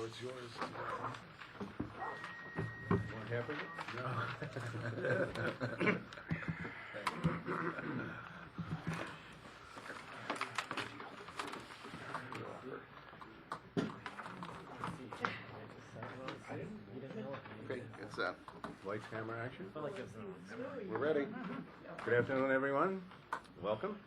it's yours. Want half of it? No. Okay, it's that. Lights, camera, action. We're ready. Good afternoon, everyone. Welcome.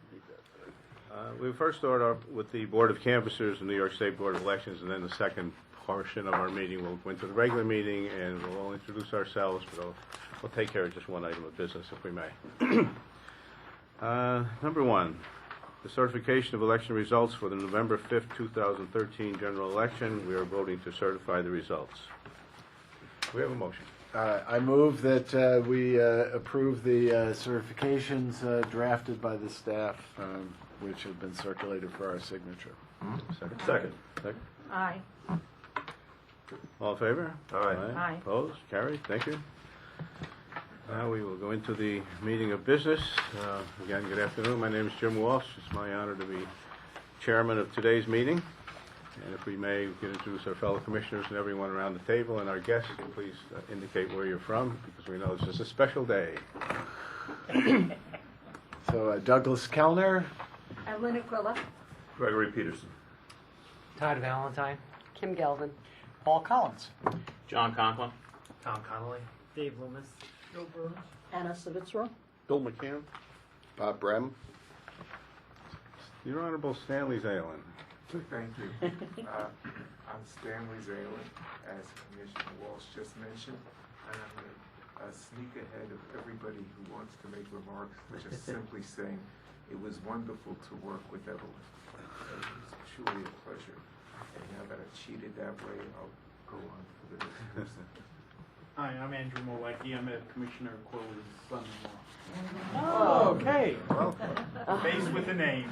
We first start off with the Board of Canvassers, the New York State Board of Elections, and then the second portion of our meeting will go into the regular meeting, and we'll all introduce ourselves, but we'll take care of just one item of business, if we may. Number one, the certification of election results for the November 5th, 2013 general election. We are voting to certify the results. We have a motion. I move that we approve the certifications drafted by the staff, which have been circulated for our signature. Second. Second. Second. Aye. All in favor? Aye. Aye. Opposed? Carried. Thank you. Now we will go into the meeting of business. Again, good afternoon. My name is Jim Walsh. It's my honor to be chairman of today's meeting. And if we may, we can introduce our fellow commissioners and everyone around the table, and our guests. Please indicate where you're from, because we know this is a special day. So Douglas Kellner. Evelyn Aquila. Gregory Peterson. Todd Valentine. Kim Galvin. Paul Collins. John Conklin. Tom Connolly. Dave Loomis. Joe Burns. Anna Savitsra. Bill McCann. Bob Brem. Your Honorable Stanley Zalen. Thank you. I'm Stanley Zalen, as Commissioner Walsh just mentioned, and I'm going to sneak ahead of everybody who wants to make remarks, just simply saying it was wonderful to work with Evelyn. It was truly a pleasure. And now that I've cheated that way, I'll go on for the next person. Hi, I'm Andrew Molecki. I'm Commissioner Quilla's son-in-law. Oh. Okay. Face with the name.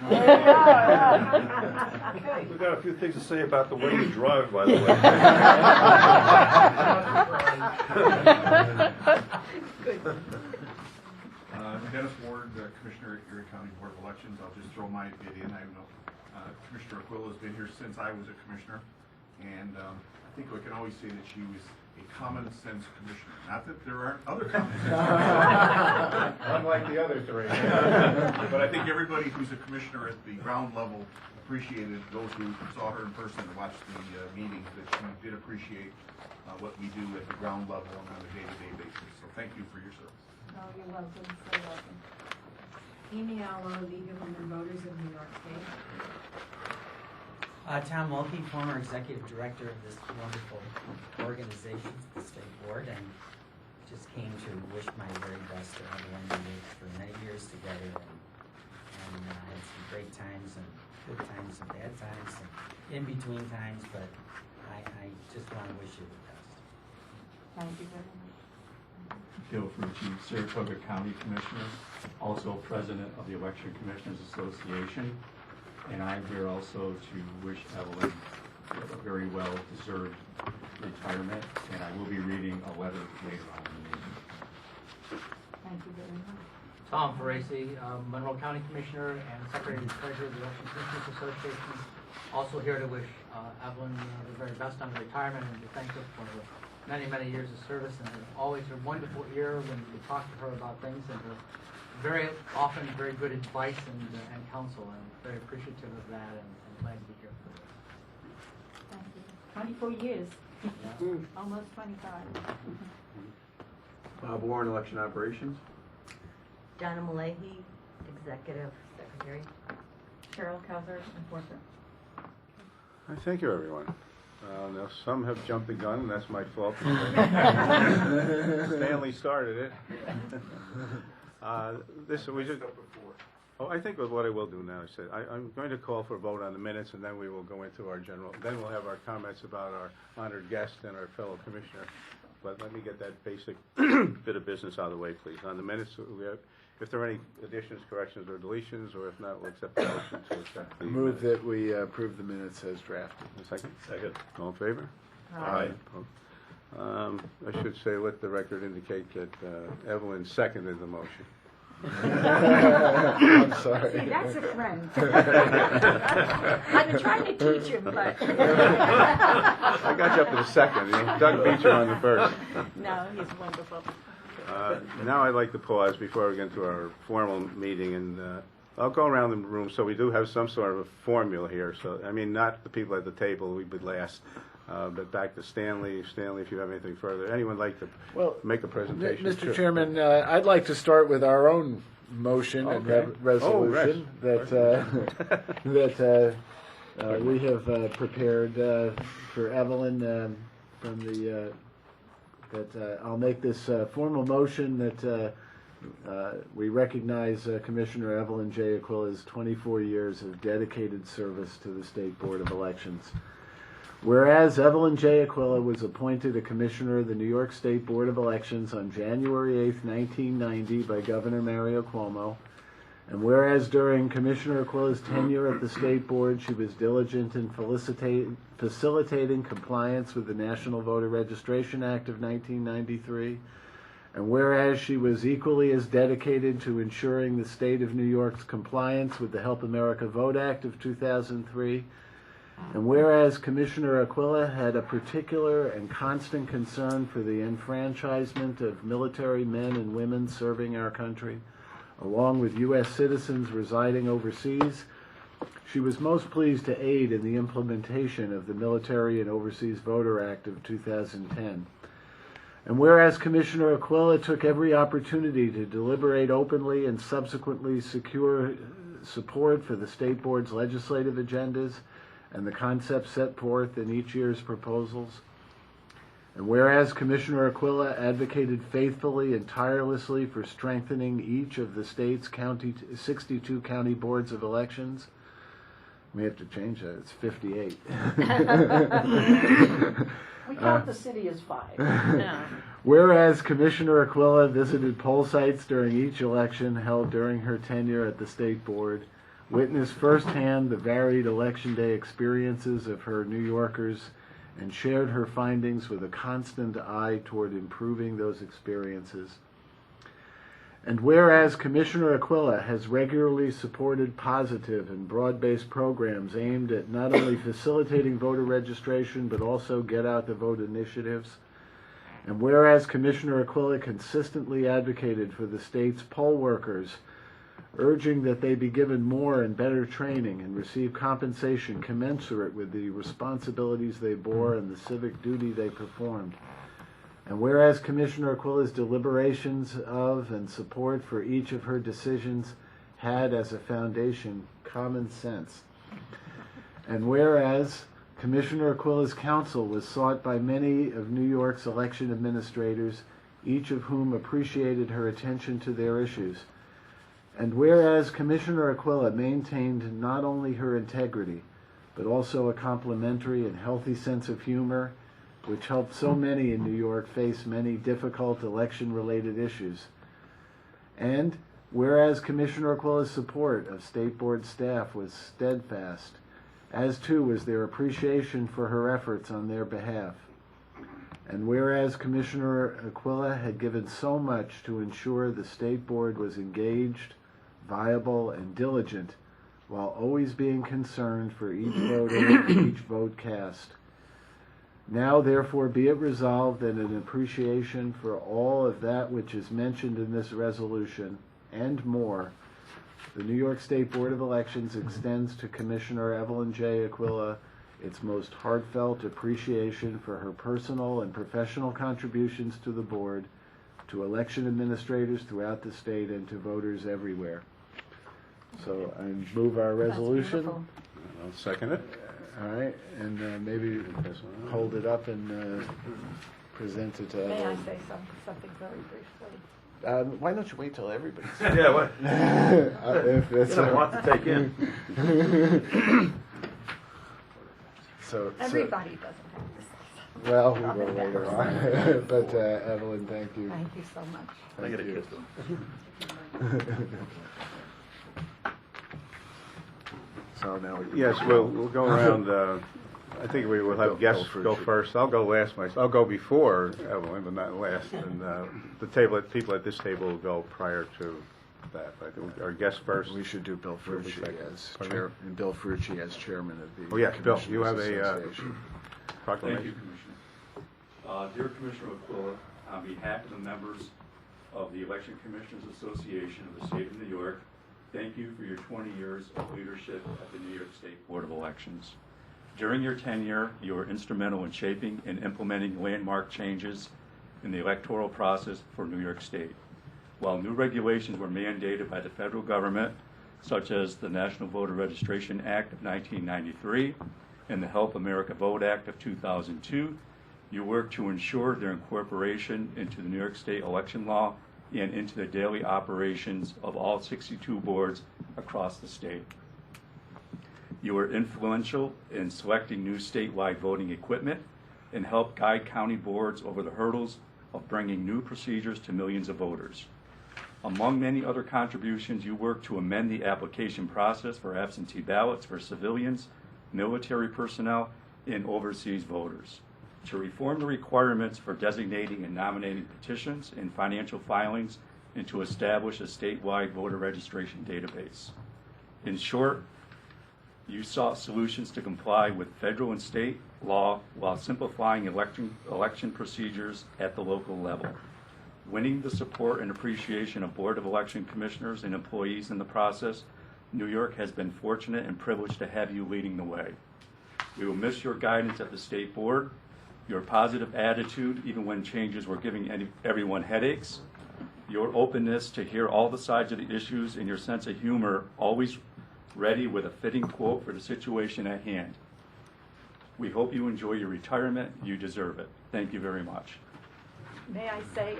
We've got a few things to say about the way you drive, by the way. Dennis Ward, Commissioner at Erie County Board of Elections. I'll just throw my bid in. I know Commissioner Aquila has been here since I was a commissioner, and I think we can always say that she was a common sense commissioner. Not that there aren't other common sense commissioners. Unlike the other three. But I think everybody who's a commissioner at the ground level appreciated, those who saw her in person and watched the meetings, that she did appreciate what we do at the ground level and on a day-to-day basis. So thank you for your service. Oh, you're welcome. So welcome. Amy Allo, League of Women Voters of New York State. Tom Mulkey, former executive director of this wonderful organization, the State Board, and just came to wish my very best to everyone we worked for many years together, and had some great times and good times and bad times and in between times, but I just want to wish you the best. Thank you very much. Bill Frucci, Saratoga County Commissioner, also President of the Election Commissioners Association. And I'm here also to wish Evelyn a very well-deserved retirement, and I will be reading a letter later on in the meeting. Thank you very much. Tom Ferrasi, Monroe County Commissioner and Secretary and Treasurer of the Election Commissioners Association. Also here to wish Evelyn the very best on her retirement and to thank her for the many, many years of service and always her wonderful ear when we talk to her about things, and her very often very good advice and counsel, and very appreciative of that, and glad to be here for this. Thank you. 24 years. Almost 25. Bob Warren, Election Operations. Donna Malahy, Executive Secretary. Cheryl Cowser, Enforcer. Thank you, everyone. Now, some have jumped the gun, and that's my fault. Stanley started it. We just. Oh, I think what I will do now is I'm going to call for a vote on the minutes, and then we will go into our general. Then we'll have our comments about our honored guest and our fellow commissioner. But let me get that basic bit of business out of the way, please. On the minutes, if there are any additions, corrections, or deletions, or if not, we'll accept the motion to accept the Move minutes. that we approve the minutes as drafted. A second? Second. All in favor? Aye. I should say, let the record indicate that Evelyn seconded the motion. I'm sorry. See, that's a friend. I've been trying to teach him, but. I got you up to the second. Doug beat you on the first. No, he's wonderful. Now I'd like to pause before we get into our formal meeting, and I'll go around the room, so we do have some sort of a formula here. So, I mean, not the people at the table, we'd be last, but back to Stanley. Stanley, if you have anything further. Anyone like to make a presentation? Mr. Chairman, I'd like to start with our own motion and Okay. resolution that we have prepared for Evelyn from the. I'll make this formal motion that we recognize Commissioner Evelyn J. Aquila's 24 years of dedicated service to the State Board of Elections. Whereas Evelyn J. Aquila was appointed a commissioner of the New York State Board of Elections on January 8, 1990 by Governor Mario Cuomo, and whereas during Commissioner Aquila's tenure at the State Board, she was diligent in facilitating compliance with the National Voter Registration Act of 1993, and whereas she was equally as dedicated to ensuring the state of New York's compliance with the Help America Vote Act of 2003, and whereas Commissioner Aquila had a particular and constant concern for the enfranchisement of military men and women serving our country, along with U.S. citizens residing overseas, she was most pleased to aid in the implementation of the Military and Overseas Voter Act of 2010. And whereas Commissioner Aquila took every opportunity to deliberate openly and subsequently secure support for the State Board's legislative agendas and the concepts set forth in each year's proposals, and whereas Commissioner Aquila advocated faithfully and tirelessly for strengthening each of the state's 62 county boards of elections, we have to change that, it's 58. We count the city as 5. Whereas Commissioner Aquila visited poll sites during each election held during her tenure at the State Board, witnessed firsthand the varied Election Day experiences of her New Yorkers, and shared her findings with a constant eye toward improving those experiences. And whereas Commissioner Aquila has regularly supported positive and broad-based programs aimed at not only facilitating voter registration but also get-out-the-vote initiatives, and whereas Commissioner Aquila consistently advocated for the state's poll workers, urging that they be given more and better training and receive compensation commensurate with the responsibilities they bore and the civic duty they performed. And whereas Commissioner Aquila's deliberations of and support for each of her decisions had as a foundation common sense. And whereas Commissioner Aquila's counsel was sought by many of New York's election administrators, each of whom appreciated her attention to their issues. And whereas Commissioner Aquila maintained not only her integrity, but also a complimentary and healthy sense of humor, which helped so many in New York face many difficult election-related issues. And whereas Commissioner Aquila's support of State Board staff was steadfast, as too was their appreciation for her efforts on their behalf. And whereas Commissioner Aquila had given so much to ensure the State Board was engaged, viable, and diligent, while always being concerned for each voter, each vote cast. Now, therefore, be it resolved that an appreciation for all of that which is mentioned in this resolution, and more, the New York State Board of Elections extends to Commissioner Evelyn J. Aquila its most heartfelt appreciation for her personal and professional contributions to the board, to election administrators throughout the state, and to voters everywhere. So I move our resolution. I'll second it. All right, and maybe hold it up and present it to May I everyone. say something very briefly? Why don't you wait till everybody's Yeah, what? if it's You know, a lot to take in. So Everybody doesn't have to say something. well, we will later on. But Evelyn, thank you. Thank you so much. I get a Thank you. kiss though. So now we can Yes, we'll go around. I think we will have guests go first. I'll go last myself. I'll go before Evelyn, but not last. And the people at this table will go prior to that. I think our guest first. We should do Bill Will be Frucci second. as Pardon chair, and Bill Frucci as chairman of the Oh, yes, Bill, you have Commissioners a Association. proclamation. Thank you, Commissioner. Dear Commissioner Aquila, on behalf of the members of the Election Commissioners Association of the State of New York, thank you for your 20 years of leadership at the New York State Board of Elections. During your tenure, you were instrumental in shaping and implementing landmark changes in the electoral process for New York State. While new regulations were mandated by the federal government, such as the National Voter Registration Act of 1993 and the Help America Vote Act of 2002, you worked to ensure their incorporation into the New York State election law and into the daily operations of all 62 boards across the state. You were influential in selecting new statewide voting equipment and helped guide county boards over the hurdles of bringing new procedures to millions of voters. Among many other contributions, you worked to amend the application process for absentee ballots for civilians, military personnel, and overseas voters, to reform the requirements for designating and nominating petitions and financial filings, and to establish a statewide voter registration database. In short, you sought solutions to comply with federal and state law while simplifying election procedures at the local level. Winning the support and appreciation of Board of Election Commissioners and employees in the process, New York has been fortunate and privileged to have you leading the way. We will miss your guidance at the State Board, your positive attitude even when changes were giving everyone headaches, your openness to hear all the sides of the issues, and your sense of humor, always ready with a fitting quote for the situation at hand. We hope you enjoy your retirement. You deserve it. Thank you very much. May I say,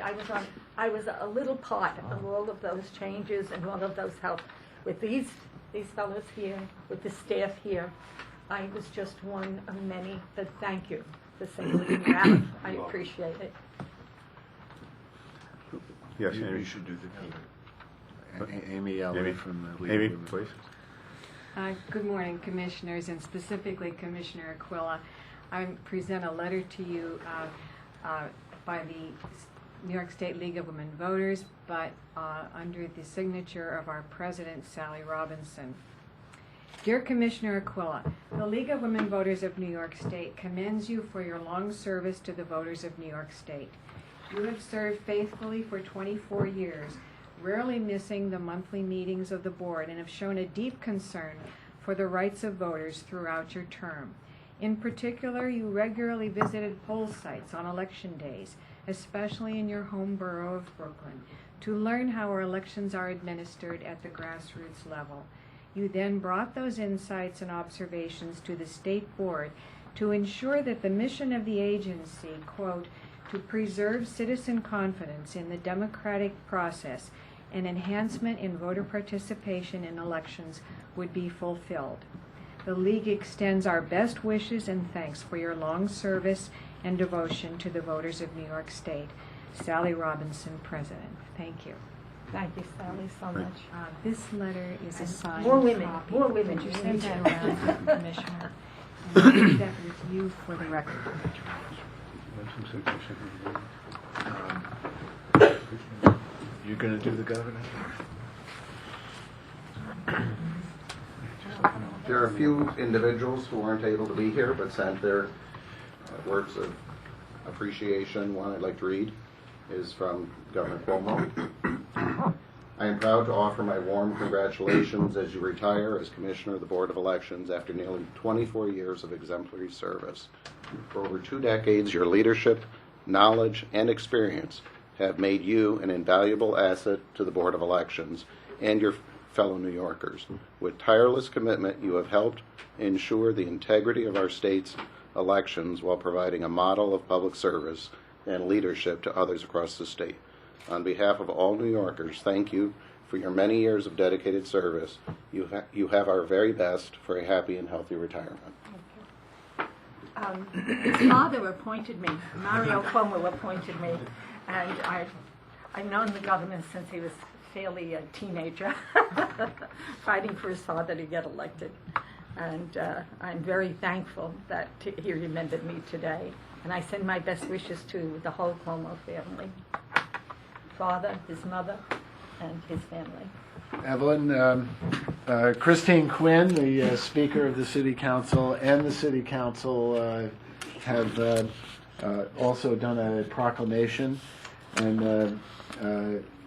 I was a little part of all of those changes and all of those help with these fellows here, with the staff here. I was just one of many, but thank you for singling me out. I appreciate it. Yes, You Amy. should do the Amy Eller Amy. from the League Amy, of Women. please. Good morning, Commissioners, and specifically Commissioner Aquila. I present a letter to you by the New York State League of Women Voters, but under the signature of our President, Sally Robinson. Dear Commissioner Aquila, the League of Women Voters of New York State commends you for your long service to the voters of New York State. You have served faithfully for 24 years, rarely missing the monthly meetings of the board, and have shown a deep concern for the rights of voters throughout your term. In particular, you regularly visited poll sites on election days, especially in your home borough of Brooklyn, to learn how our elections are administered at the grassroots level. You then brought those insights and observations to the state board to ensure that the mission of the agency, quote, to preserve citizen confidence in the democratic process and enhancement in voter participation in elections would be fulfilled. The League extends our best wishes and thanks for your long service and devotion to the voters of New York State. Sally Robinson, President. Thank you. Thank you, Sally, so much. This letter is a signed More women, copy. more women. Would you We send need that to. around to the Commissioner? And I'll leave that with you for the record. You gonna do the governor? There are a few individuals who aren't able to be here but sent their words of appreciation. One I'd like to read is from Governor Cuomo. I am proud to offer my warm congratulations as you retire as Commissioner of the Board of Elections after nearly 24 years of exemplary service. For over 2 decades, your leadership, knowledge, and experience have made you an invaluable asset to the Board of Elections and your fellow New Yorkers. With tireless commitment, you have helped ensure the integrity of our state's elections while providing a model of public service and leadership to others across the state. On behalf of all New Yorkers, thank you for your many years of dedicated service. You have our very best for a happy and healthy retirement. His father appointed me, Mario Cuomo appointed me, and I've known the government since he was fairly a teenager, fighting for his father to get elected. And I'm very thankful that he remembered me today. And I send my best wishes to the whole Cuomo family. Father, his mother, and his family. Evelyn, Christine Quinn, the Speaker of the City Council, and the City Council have also done a proclamation, and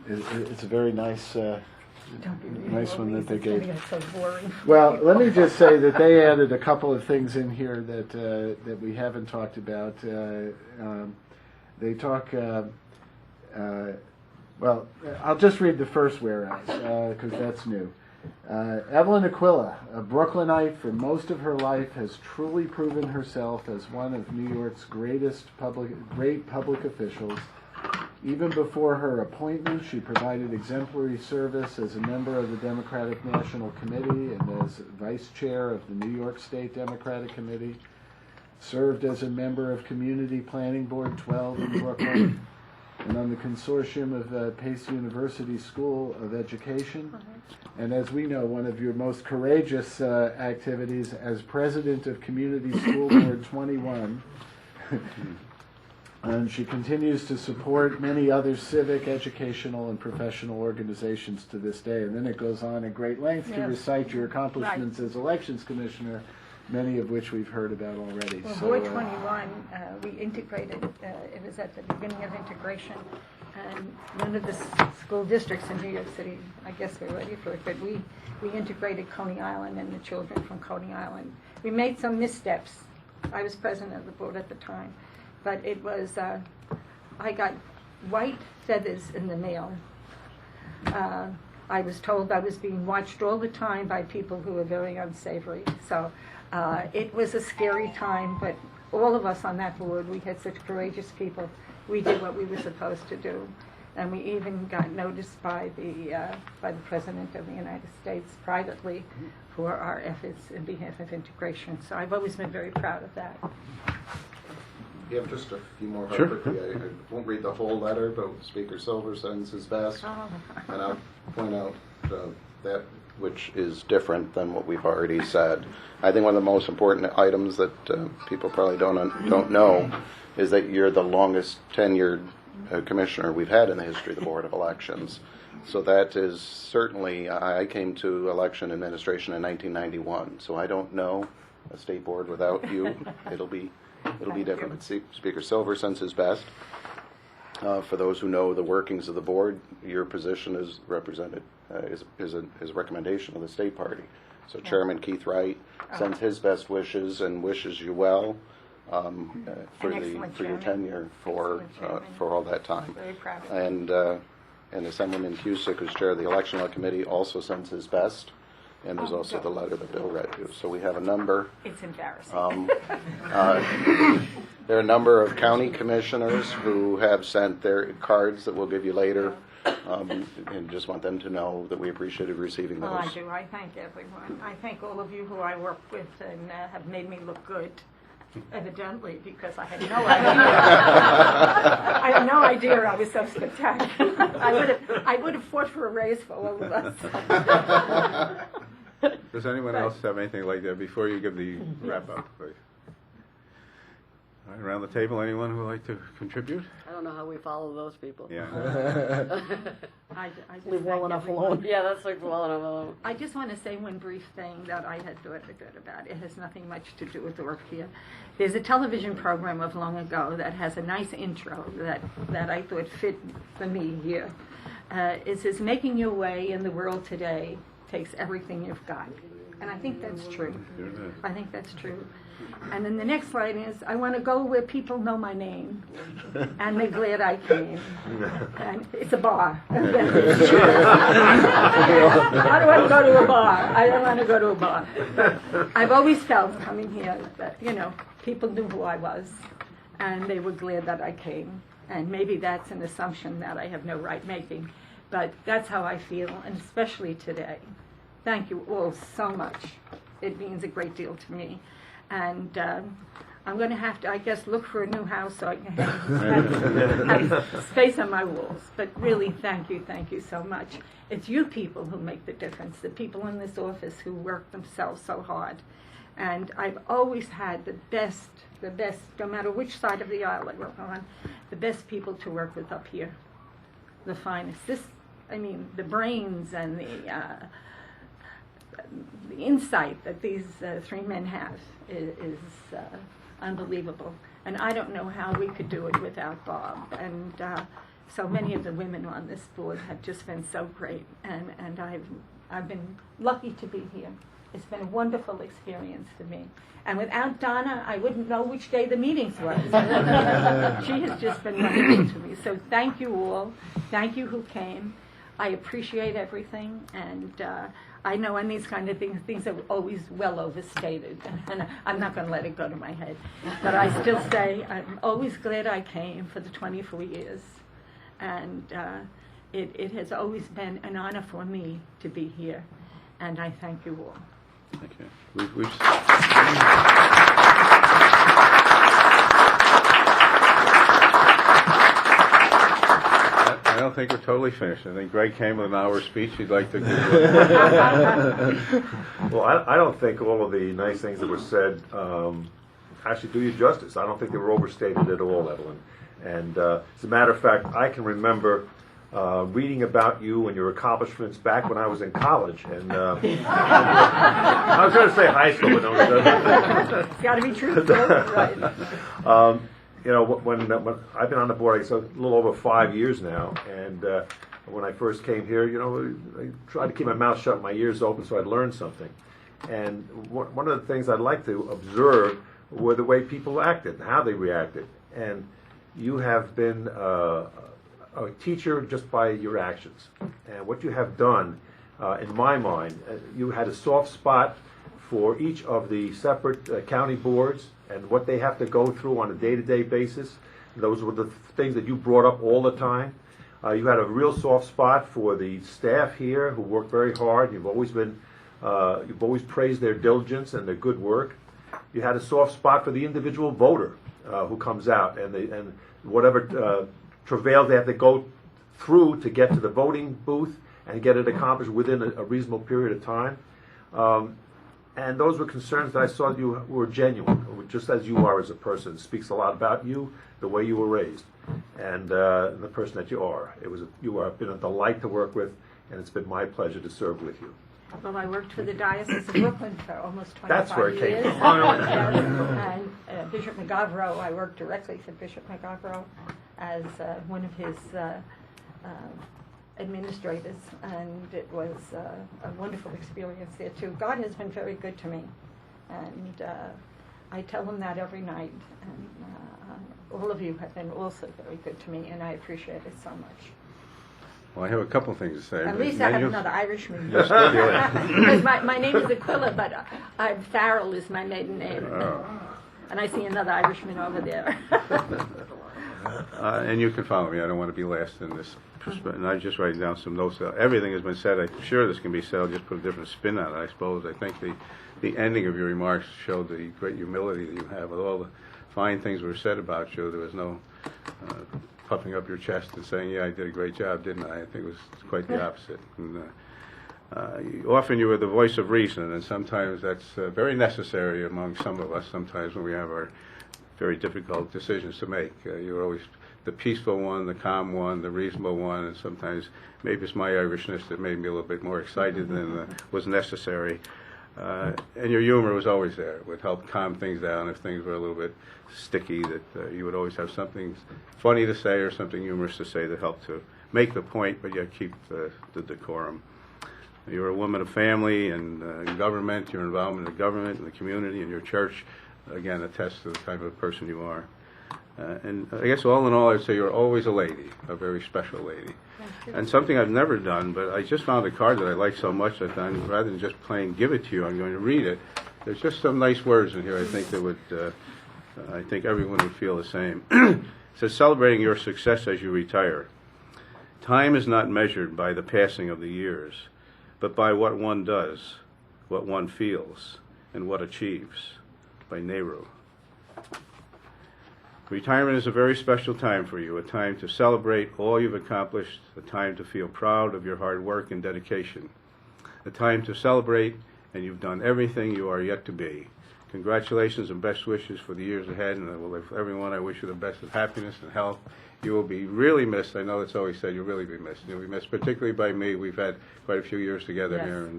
it's a very nice nice one that they gave. It's so boring. Well, let me just say that they added a couple of things in here that we haven't talked about. They talk. Well, I'll just read the first whereas because that's new. Evelyn Aquila, a Brooklynite for most of her life, has truly proven herself as one of New York's great public officials. Even before her appointment, she provided exemplary service as a member of the Democratic National Committee and as vice chair of the New York State Democratic Committee, served as a member of Community Planning Board 12 in Brooklyn, and on the consortium of Pace University School of Education. And as we know, one of your most courageous activities as president of Community School Board 21. And she continues to support many other civic, educational, and professional organizations to this day. And then it goes on at great length to recite your accomplishments as elections commissioner, many of which we've heard about already. Well, So, Board 21, we integrated, it was at the beginning of integration, and none of the school districts in New York City, I guess we're ready for it, but we integrated Coney Island and the children from Coney Island. We made some missteps. I was president of the board at the time, but it was, I got white feathers in the mail. I was told I was being watched all the time by people who were very unsavory. So it was a scary time, but all of us on that board, we had such courageous people. We did what we were supposed to do. And we even got noticed by the President of the United States privately for our efforts in behalf of integration. So I've always been very proud of that. You have just a few more Sure. quickly. I won't read the whole letter, but Speaker Silver sends his best. Oh. And I'll point out that which is different than what we've already said. I think one of the most important items that people probably don't know is that you're the longest tenured commissioner we've had in the history of the Board of Elections. So that is certainly, I came to election administration in 1991, so I don't know a state board without you. It'll be different. But Speaker Silver sends his best. For those who know the workings of the board, your position is represented, is a recommendation of the state party. So Chairman Keith Wright sends his best wishes and wishes you well for your tenure for all that time. Very proud of it. And Assemblyman Cusick, who's chair of the Election Law Committee, also sends his best. And there's also the letter that Bill read to. So we have a number. It's embarrassing. There are a number of county commissioners who have sent their cards that we'll give you later. And just want them to know that we appreciated receiving those. Well, I do. I thank everyone. I thank all of you who I work with and have made me look good. Evidently, because I had no idea. I had no idea I was so spectacular. I would have fought for a raise for all of us. Does anyone else have anything like that before you give the wrap up, please? All right, around the table, anyone who would like to contribute? I don't know how we follow those people. Yeah. I just Leave well thank enough everyone. alone. Yeah, that's like well enough alone. I just want to say one brief thing that I had thought good about. It has nothing much to do with the work here. There's a television program of long ago that has a nice intro that I thought fit for me here. It says, "Making your way in the world today takes everything you've got." And I think that's true. I think that's true. And then the next line is, "I want to go where people know my name, and they're glad I came." And it's a bar. I don't want to go to a bar. I don't want to go to a bar. I've always felt coming here that, people knew who I was, and they were glad that I came. And maybe that's an assumption that I have no right making, but that's how I feel, and especially today. Thank you all so much. It means a great deal to me. And I'm going to have to, I guess, look for a new house so I can have space on my walls. But really, thank you so much. It's you people who make the difference, the people in this office who work themselves so hard. And I've always had the best, no matter which side of the aisle I work on, the best people to work with up here. The finest. I mean, the brains and the insight that these three men have is unbelievable. And I don't know how we could do it without Bob. And so many of the women on this board have just been so great. And I've been lucky to be here. It's been a wonderful experience for me. And without Donna, I wouldn't know which day the meetings was. She has just been wonderful to me. So thank you all. Thank you who came. I appreciate everything. And I know on these kind of things are always well overstated. And I'm not going to let it go to my head. But I still say I'm always glad I came for the 24 years. And it has always been an honor for me to be here. And I thank you all. Thank you. I don't think we're totally finished. I think Greg came with an hour speech. He'd like to give Well, I don't think all of the nice things that were said actually do you justice. I don't think they were overstated at all, Evelyn. And as a matter of fact, I can remember reading about you and your accomplishments back when I was in college. And I was going to say high school, but no, It's got to be true. Right. You know, when I've been on the board, I guess a little over 5 years now, and when I first came here, you know, I tried to keep my mouth shut and my ears open so I'd learn something. And one of the things I'd like to observe were the way people acted and how they reacted. And you have been a teacher just by your actions. And what you have done, in my mind, you had a soft spot for each of the separate county boards and what they have to go through on a day-to-day basis. Those were the things that you brought up all the time. You had a real soft spot for the staff here who worked very hard. You've always praised their diligence and their good work. You had a soft spot for the individual voter who comes out and whatever travails they have to go through to get to the voting booth and get it accomplished within a reasonable period of time. And those were concerns that I saw you were genuine, just as you are as a person. It speaks a lot about you, the way you were raised, and the person that you are. You have been a delight to work with, and it's been my pleasure to serve with you. Well, I worked for the Diocese of Brooklyn for almost 25 years. That's where it came from. And Bishop McGovero, I worked directly for Bishop McGovero as one of his administrators, and it was a wonderful experience there too. God has been very good to me, and I tell him that every night. And all of you have been also very good to me, and I appreciate it so much. Well, I have a couple things to say. At least I have another Irishman. Yes, Because my name is Aquila, but Farrell is my maiden name. And I see another Irishman over there. And you can follow me. I don't want to be last in this. And I'm just writing down some notes. Everything has been said. I'm sure this can be said. I'll just put a different spin on it, I suppose. I think the ending of your remarks showed the great humility that you have. With all the fine things were said about you, there was no puffing up your chest and saying, yeah, I did a great job, didn't I? I think it was quite the opposite. And, often you are the voice of reason, and sometimes that's very necessary among some of us, sometimes when we have our very difficult decisions to make. You're always the peaceful one, the calm one, the reasonable one, and sometimes maybe it's my Irishness that made me a little bit more excited than was necessary. And your humor was always there. It would help calm things down if things were a little bit sticky, that you would always have something funny to say or something humorous to say that helped to make the point, but yet keep the decorum. You're a woman of family and government. Your involvement in the government and the community and your church, again, attests to the type of person you are. And I guess all in all, I'd say you're always a lady, a very special lady. And something I've never done, but I just found a card that I like so much that rather than just plain give it to you, I'm going to read it. There's just some nice words in here I think that would, I think everyone would feel the same. It says, celebrating your success as you retire. Time is not measured by the passing of the years, but by what one does, what one feels, and what achieves. By Nehru. Retirement is a very special time for you, a time to celebrate all you've accomplished, a time to feel proud of your hard work and dedication, a time to celebrate and you've done everything you are yet to be. Congratulations and best wishes for the years ahead, and everyone, I wish you the best of happiness and health You will be really missed. I know it's always said you'll really be missed. You'll be missed, particularly by me. We've had quite a few years together Yes. here,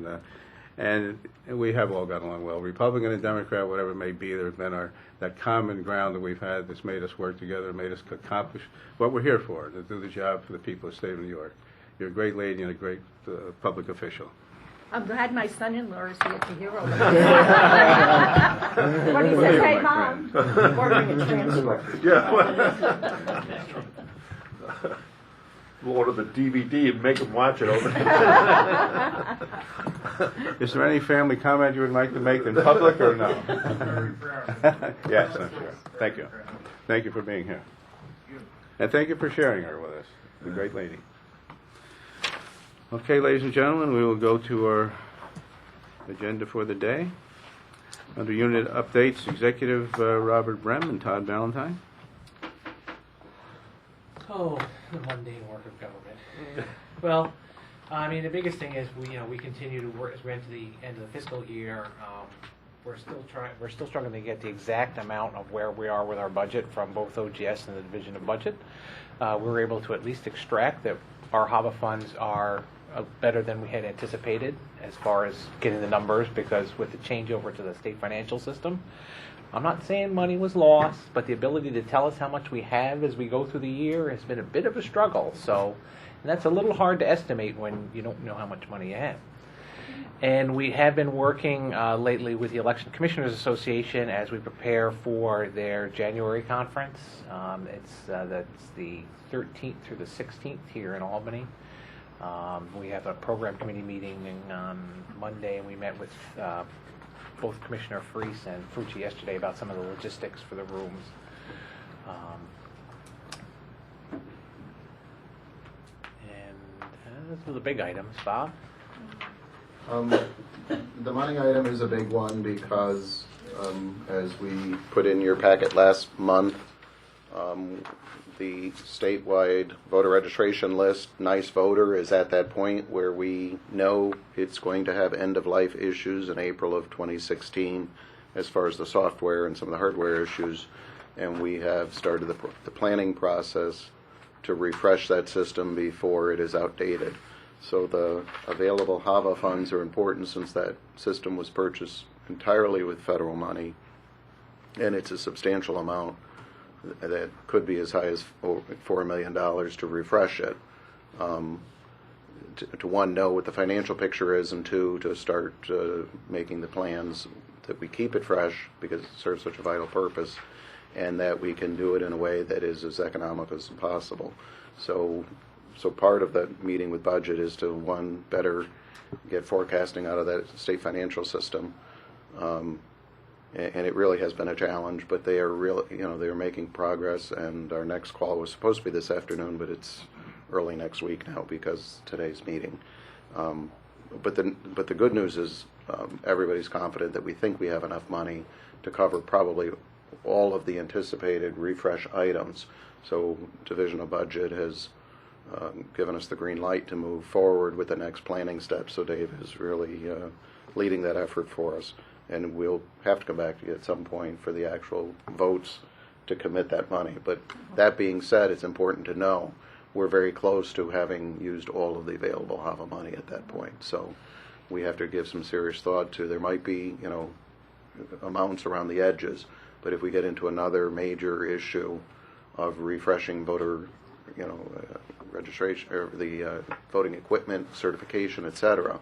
and we have all gotten along well. Republican and Democrat, whatever it may be, there's been that common ground that we've had that's made us work together, made us accomplish what we're here for, to do the job for the people of the state of New York. You're a great lady and a great public official. I'm glad my son-in-law is here to hear all of this. What he said, hey, Mom, ordering a transfer. Yeah. We'll order the DVD and make them watch it over. Is there any family comment you would like to make in public or no? Yes, I'm sure. Thank you. Thank you for being here. And thank you for sharing her with us. The great lady. Okay, ladies and gentlemen, we will go to our agenda for the day. Under unit updates, Executive Robert Brem and Todd Valentine. Oh, the mundane work of government. Well, I mean, the biggest thing is we continue to work as we enter the end of the fiscal year. We're still struggling to get the exact amount of where we are with our budget from both OGS and the Division of Budget. We were able to at least extract that our HAVA funds are better than we had anticipated as far as getting the numbers, because with the changeover to the state financial system, I'm not saying money was lost, but the ability to tell us how much we have as we go through the year has been a bit of a struggle. So, and that's a little hard to estimate when you don't know how much money you have. And we have been working lately with the Election Commissioners Association as we prepare for their January conference. That's the 13th through the 16th here in Albany. We have a program committee meeting on Monday, and we met with both Commissioner Freese and Fucci yesterday about some of the logistics for the rooms. And those are the big items. Bob? The money item is a big one because, as we put in your packet last month, the statewide voter registration list, Nysvoe, is at that point where we know it's going to have end-of-life issues in April of 2016 as far as the software and some of the hardware issues, and we have started the planning process to refresh that system before it is outdated. So the available HAVA funds are important since that system was purchased entirely with federal money, and it's a substantial amount that could be as high as $4 million to refresh it. To one, know what the financial picture is, and two, to start making the plans that we keep it fresh because it serves such a vital purpose, and that we can do it in a way that is as economical as possible. So part of that meeting with budget is to, one, better get forecasting out of that state financial system. And it really has been a challenge, but they are they're making progress, and our next call was supposed to be this afternoon, but it's early next week now because today's meeting. But the good news is everybody's confident that we think we have enough money to cover probably all of the anticipated refresh items. So Division of Budget has given us the green light to move forward with the next planning step. So Dave is really leading that effort for us. And we'll have to come back to you at some point for the actual votes to commit that money. But that being said, it's important to know we're very close to having used all of the available HAVA money at that point. So we have to give some serious thought to, there might be, amounts around the edges, but if we get into another major issue of refreshing voter, registration, or the voting equipment, certification, etc.,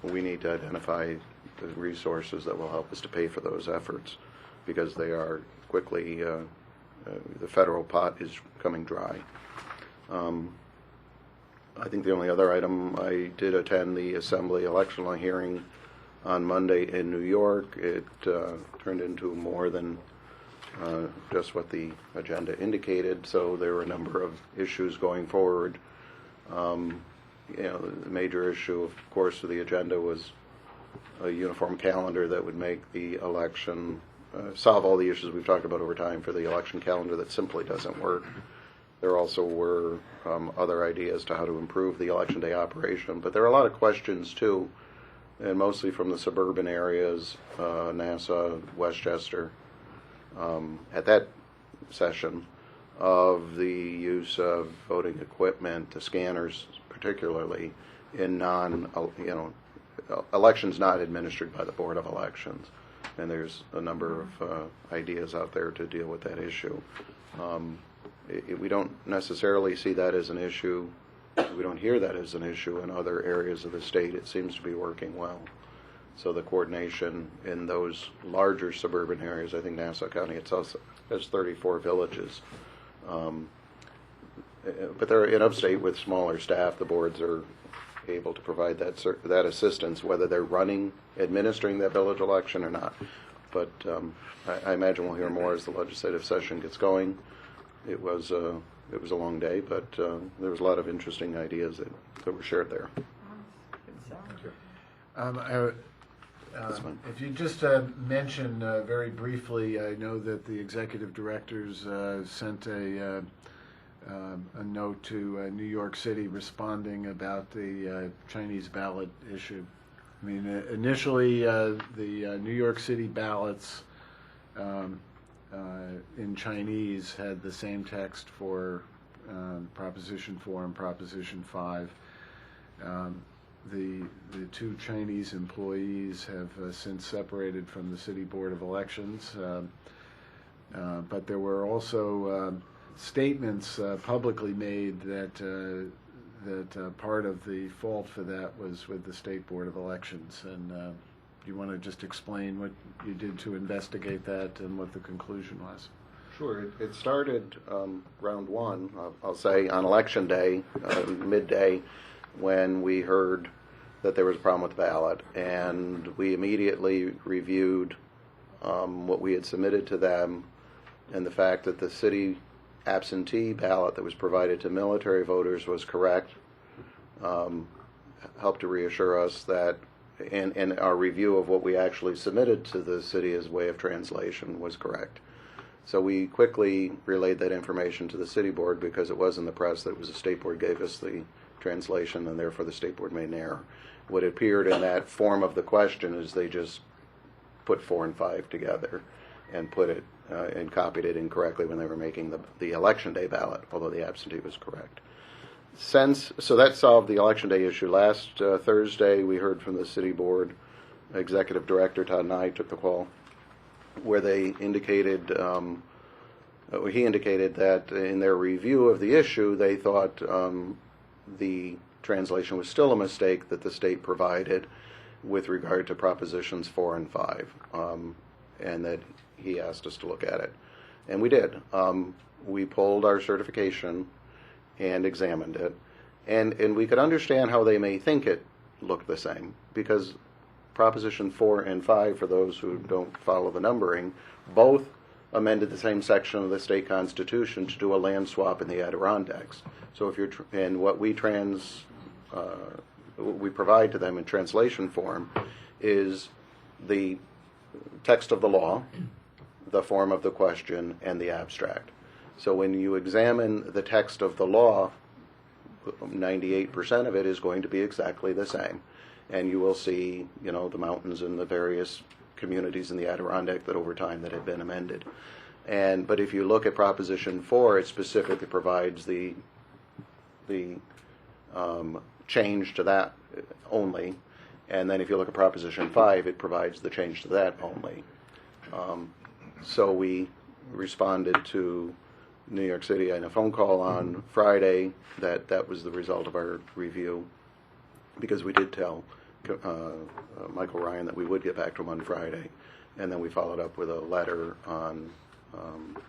we need to identify the resources that will help us to pay for those efforts, because they are quickly, the federal pot is coming dry. I think the only other item, I did attend the Assembly election law hearing on Monday in New York. It turned into more than just what the agenda indicated, so there were a number of issues going forward. The major issue, of course, of the agenda was a uniform calendar that would make the election, solve all the issues we've talked about over time for the election calendar that simply doesn't work. There also were other ideas to how to improve the election day operation, but there are a lot of questions too, and mostly from the suburban areas, Nassau, Westchester. At that session, of the use of voting equipment, the scanners particularly, in elections not administered by the Board of Elections. And there's a number of ideas out there to deal with that issue. We don't necessarily see that as an issue. We don't hear that as an issue in other areas of the state. It seems to be working well. So the coordination in those larger suburban areas, I think Nassau County itself has 34 villages. But they're in upstate with smaller staff. The boards are able to provide that assistance, whether they're administering that village election or not. But I imagine we'll hear more as the legislative session gets going. It was a long day, but there was a lot of interesting ideas that were shared there. If you just mention very briefly, I know that the executive directors sent a note to New York City responding about the Chinese ballot issue. I mean, initially the New York City ballots in Chinese had the same text for Proposition 4 and Proposition 5. The two Chinese employees have since separated from the City Board of Elections, but there were also statements publicly made that part of the fault for that was with the State Board of Elections. And you want to just explain what you did to investigate that and what the conclusion was? Sure. It started round one, I'll say, on Election Day, midday, when we heard that there was a problem with the ballot. And we immediately reviewed what we had submitted to them, and the fact that the city absentee ballot that was provided to military voters was correct, helped to reassure us that, and our review of what we actually submitted to the city as way of translation was correct. So we quickly relayed that information to the city board because it was in the press that it was the state board gave us the translation, and therefore the state board made an error. What appeared in that form of the question is they just put 4 and 5 together and put it and copied it incorrectly when they were making the election day ballot, although the absentee was correct. So that solved the election day issue. Last Thursday, we heard from the city board executive director Todd and I took the call, where they indicated he indicated that in their review of the issue, they thought the translation was still a mistake that the state provided with regard to Propositions 4 and 5, and that he asked us to look at it. And we did. We pulled our certification and examined it, and we could understand how they may think it looked the same, because Proposition 4 and 5, for those who don't follow the numbering, both amended the same section of the state constitution to do a land swap in the Adirondacks. So if you're and what we provide to them in translation form is the text of the law, the form of the question, and the abstract. So when you examine the text of the law, 98% of it is going to be exactly the same. And you will see, the mountains and the various communities in the Adirondack that over time that have been amended. But if you look at Proposition 4, it specifically provides the change to that only. And then if you look at Proposition 5, it provides the change to that only. So we responded to New York City in a phone call on Friday that was the result of our review, because we did tell Michael Ryan that we would get back to him on Friday, and then we followed up with a letter on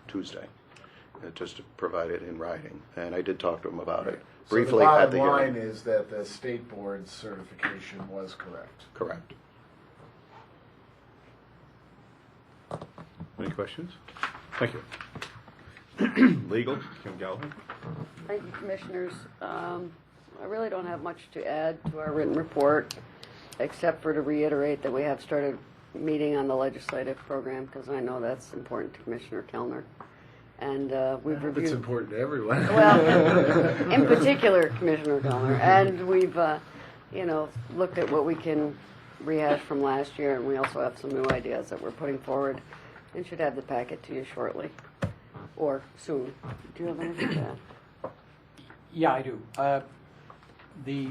Tuesday, just to provide it in writing. And I did talk to him about it briefly at the hearing. So the bottom line is that the state board's certification was correct. Correct. Any questions? Thank you. Legal, Kim Gallagher. Thank you, Commissioners. I really don't have much to add to our written report, except for to reiterate that we have started meeting on the legislative program, because I know that's important to Commissioner Kellner. And we've reviewed... It's important to everyone. Well, in particular, Commissioner Kellner. And we've, looked at what we can rehash from last year, and we also have some new ideas that we're putting forward and should have the packet to you shortly. or soon. Do you have anything to add? Yeah, I do. The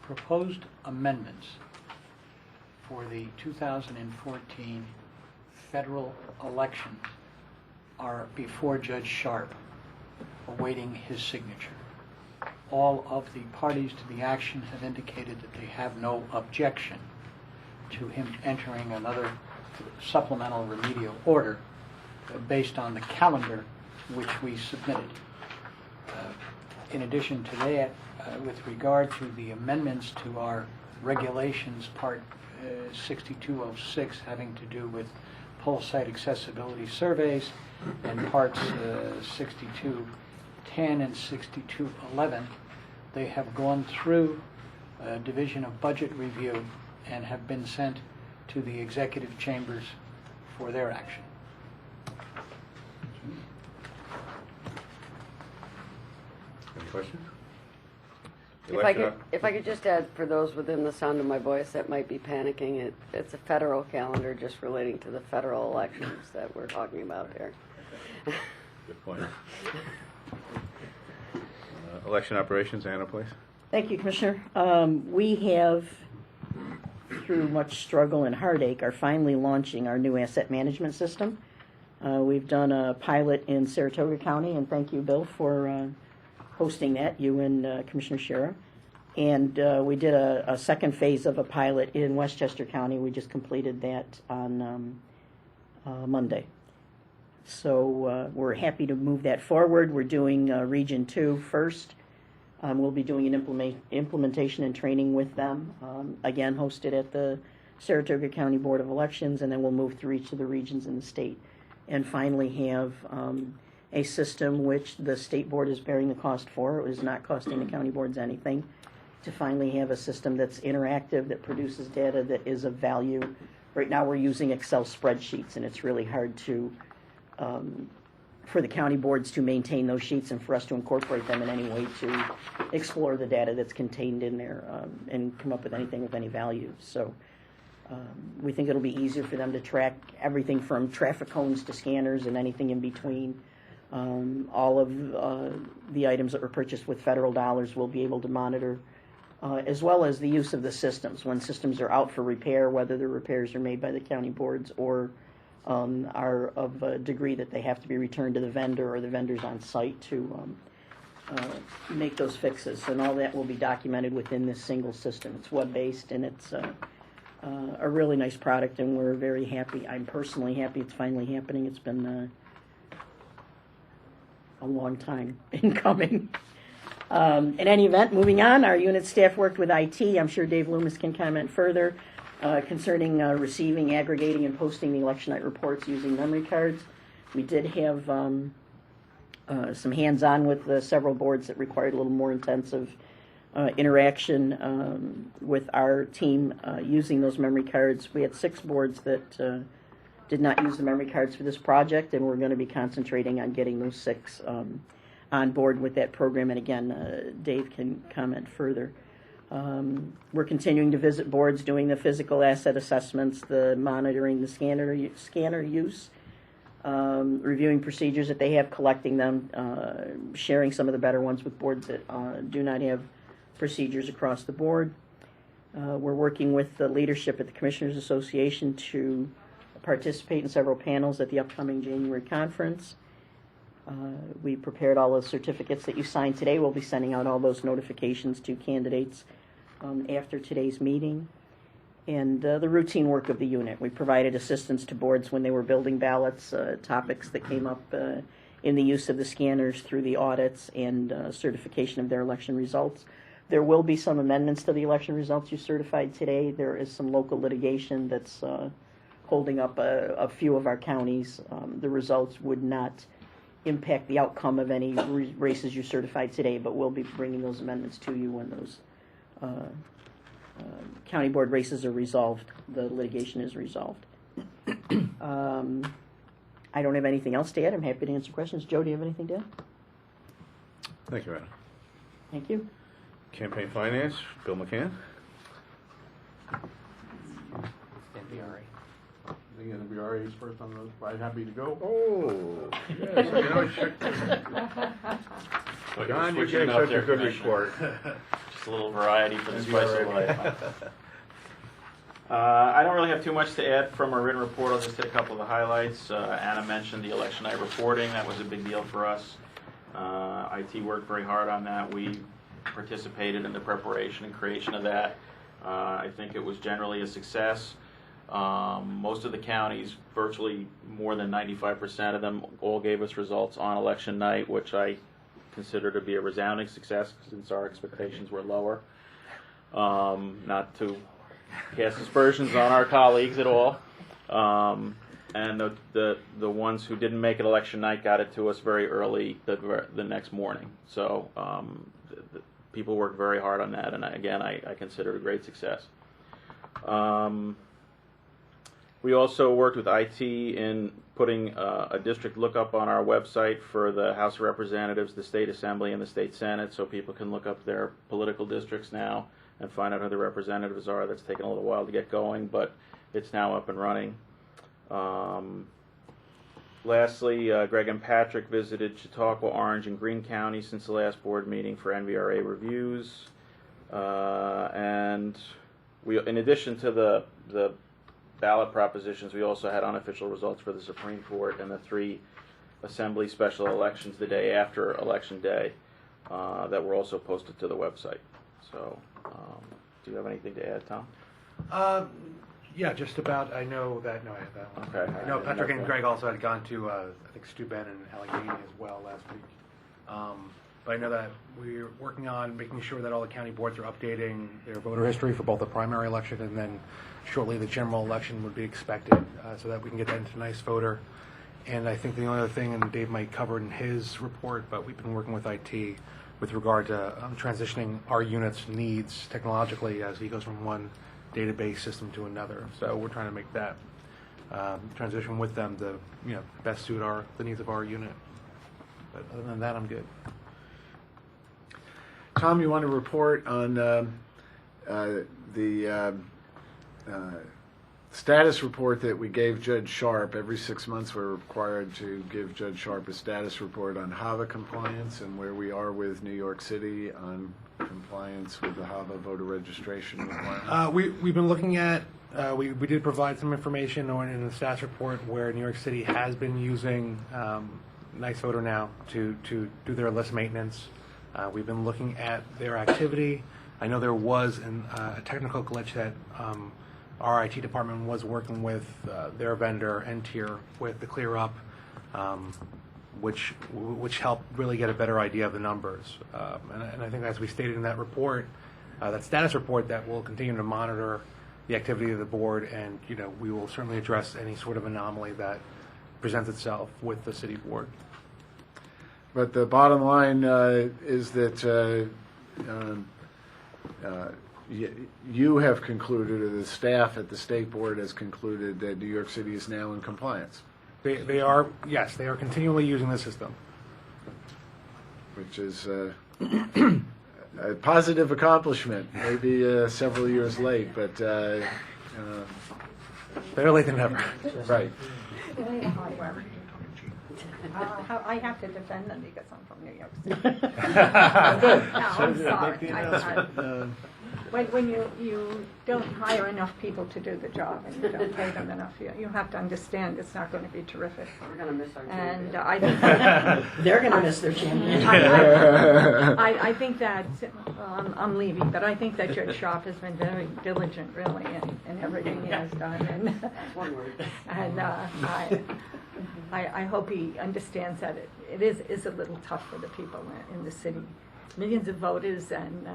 proposed amendments for the 2014 federal elections are before Judge Sharp, awaiting his signature. All of the parties to the action have indicated that they have no objection to him entering another supplemental remedial order based on the calendar which we submitted. In addition to that, with regard to the amendments to our regulations, Part 6206 having to do with pole site accessibility surveys, and Parts 6210 and 6211, they have gone through Division of Budget Review and have been sent to the executive chambers for their action. Any questions? If I could just add, for those within the sound of my voice that might be panicking, it's a federal calendar just relating to the federal elections that we're talking about here. Good point. Election operations, Anna, please. Thank you, Commissioner. We have, through much struggle and heartache, are finally launching our new asset management system. We've done a pilot in Saratoga County, and thank you, Bill, for hosting that, you and Commissioner Shera. And we did a second phase of a pilot in Westchester County. We just completed that on Monday. So we're happy to move that forward. We're doing Region 2 first. We'll be doing an implementation and training with them, again hosted at the Saratoga County Board of Elections, and then we'll move through each of the regions in the state. And finally have a system which the state board is bearing the cost for. It is not costing the county boards anything. To finally have a system that's interactive, that produces data that is of value. Right now we're using Excel spreadsheets, and it's really hard to for the county boards to maintain those sheets and for us to incorporate them in any way to explore the data that's contained in there and come up with anything of any value. So we think it'll be easier for them to track everything from traffic cones to scanners and anything in between. All of the items that were purchased with federal dollars will be able to monitor, as well as the use of the systems. When systems are out for repair, whether the repairs are made by the county boards or are of a degree that they have to be returned to the vendor or the vendors on site to make those fixes. And all that will be documented within this single system. It's web-based, and it's a really nice product, and we're very happy. I'm personally happy it's finally happening. It's been a long time in coming. In any event, moving on, our unit staff worked with IT. I'm sure Dave Loomis can comment further concerning receiving, aggregating, and posting the election night reports using memory cards. We did have some hands-on with several boards that required a little more intensive interaction with our team using those memory cards. We had 6 boards that did not use the memory cards for this project, and we're going to be concentrating on getting those 6 on board with that program. And again, Dave can comment further. We're continuing to visit boards, doing the physical asset assessments, the monitoring the scanner use, reviewing procedures that they have, collecting them, sharing some of the better ones with boards that do not have procedures across the board. We're working with the leadership at the Commissioners Association to participate in several panels at the upcoming January conference. We prepared all the certificates that you signed today. We'll be sending out all those notifications to candidates after today's meeting. And the routine work of the unit. We provided assistance to boards when they were building ballots, topics that came up in the use of the scanners through the audits and certification of their election results. There will be some amendments to the election results you certified today. There is some local litigation that's holding up a few of our counties. The results would not impact the outcome of any races you certified today, but we'll be bringing those amendments to you when those county board races are resolved, the litigation is resolved. I don't have anything else to add. I'm happy to answer questions. Joe, do you have anything to add? Thank you, Anna. Thank you. Campaign finance, Bill McCann. NPRA. the NVRA is first on the, I'm happy to go. Oh, yes, you know, John, you gave such a good report. Just a little variety for the spice of life. I don't really have too much to add from our written report. I'll just hit a couple of the highlights. Anna mentioned the election night reporting. That was a big deal for us. IT worked very hard on that. We participated in the preparation and creation of that. I think it was generally a success. Most of the counties, virtually more than 95% of them, all gave us results on election night, which I consider to be a resounding success since our expectations were lower. Not to cast aspersions on our colleagues at all. And the ones who didn't make it election night got it to us very early the next morning. So the people worked very hard on that, and I consider it a great success. We also worked with IT in putting a district lookup on our website for the House of Representatives, the State Assembly, and the State Senate, so people can look up their political districts now and find out who the representatives are. That's taken a little while to get going, but it's now up and running. Lastly, Greg and Patrick visited Chautauqua, Orange, and Greene County since the last board meeting for NVRA reviews. And we, in addition to the ballot propositions, we also had unofficial results for the Supreme Court and the 3 Assembly special elections the day after Election Day that were also posted to the website. So, do you have anything to add, Tom? Yeah, just about. I know that. No, I have that one. Okay. I know Patrick and Greg also had gone to, I think, Steuben and Allegheny as well last week. But I know that we're working on making sure that all the county boards are updating their voter history for both the primary election and then shortly the general election would be expected, so that we can get that into Nysvoter. And I think the only other thing, and Dave might cover in his report, but we've been working with IT with regard to transitioning our unit's needs technologically as he goes from one database system to another. So we're trying to make that transition with them to best suit the needs of our unit. But other than that, I'm good. Tom, you want to report on the status report that we gave Judge Sharp? Every 6 months we're required to give Judge Sharp a status report on HAVA compliance and where we are with New York City on compliance with the HAVA voter registration requirements. We've been looking at, we did provide some information in the status report where New York City has been using Nysvoter now to do their list maintenance. We've been looking at their activity. I know there was a technical glitch that our IT department was working with their vendor, NTIER, with the clear up, which helped really get a better idea of the numbers. And I think as we stated in that report, that status report, that we'll continue to monitor the activity of the board, and we will certainly address any sort of anomaly that presents itself with the city board. But the bottom line is that you have concluded, or the staff at the state board has concluded, that New York City is now in compliance. They are, yes, they are continually using the system. Which is a positive accomplishment, maybe several years late, but better late than never. Right. I have to defend them because I'm from New York City. No, I'm sorry. When you don't hire enough people to do the job and you don't pay them enough, you have to understand it's not going to be terrific. We're going to miss our And champion. I think They're going to miss their champion. I think that, I'm leaving, but I think that Judge Sharp has been very diligent, really, in everything he has done. And, That's one word. and I hope he understands that it is a little tough for the people in the city. Millions of voters and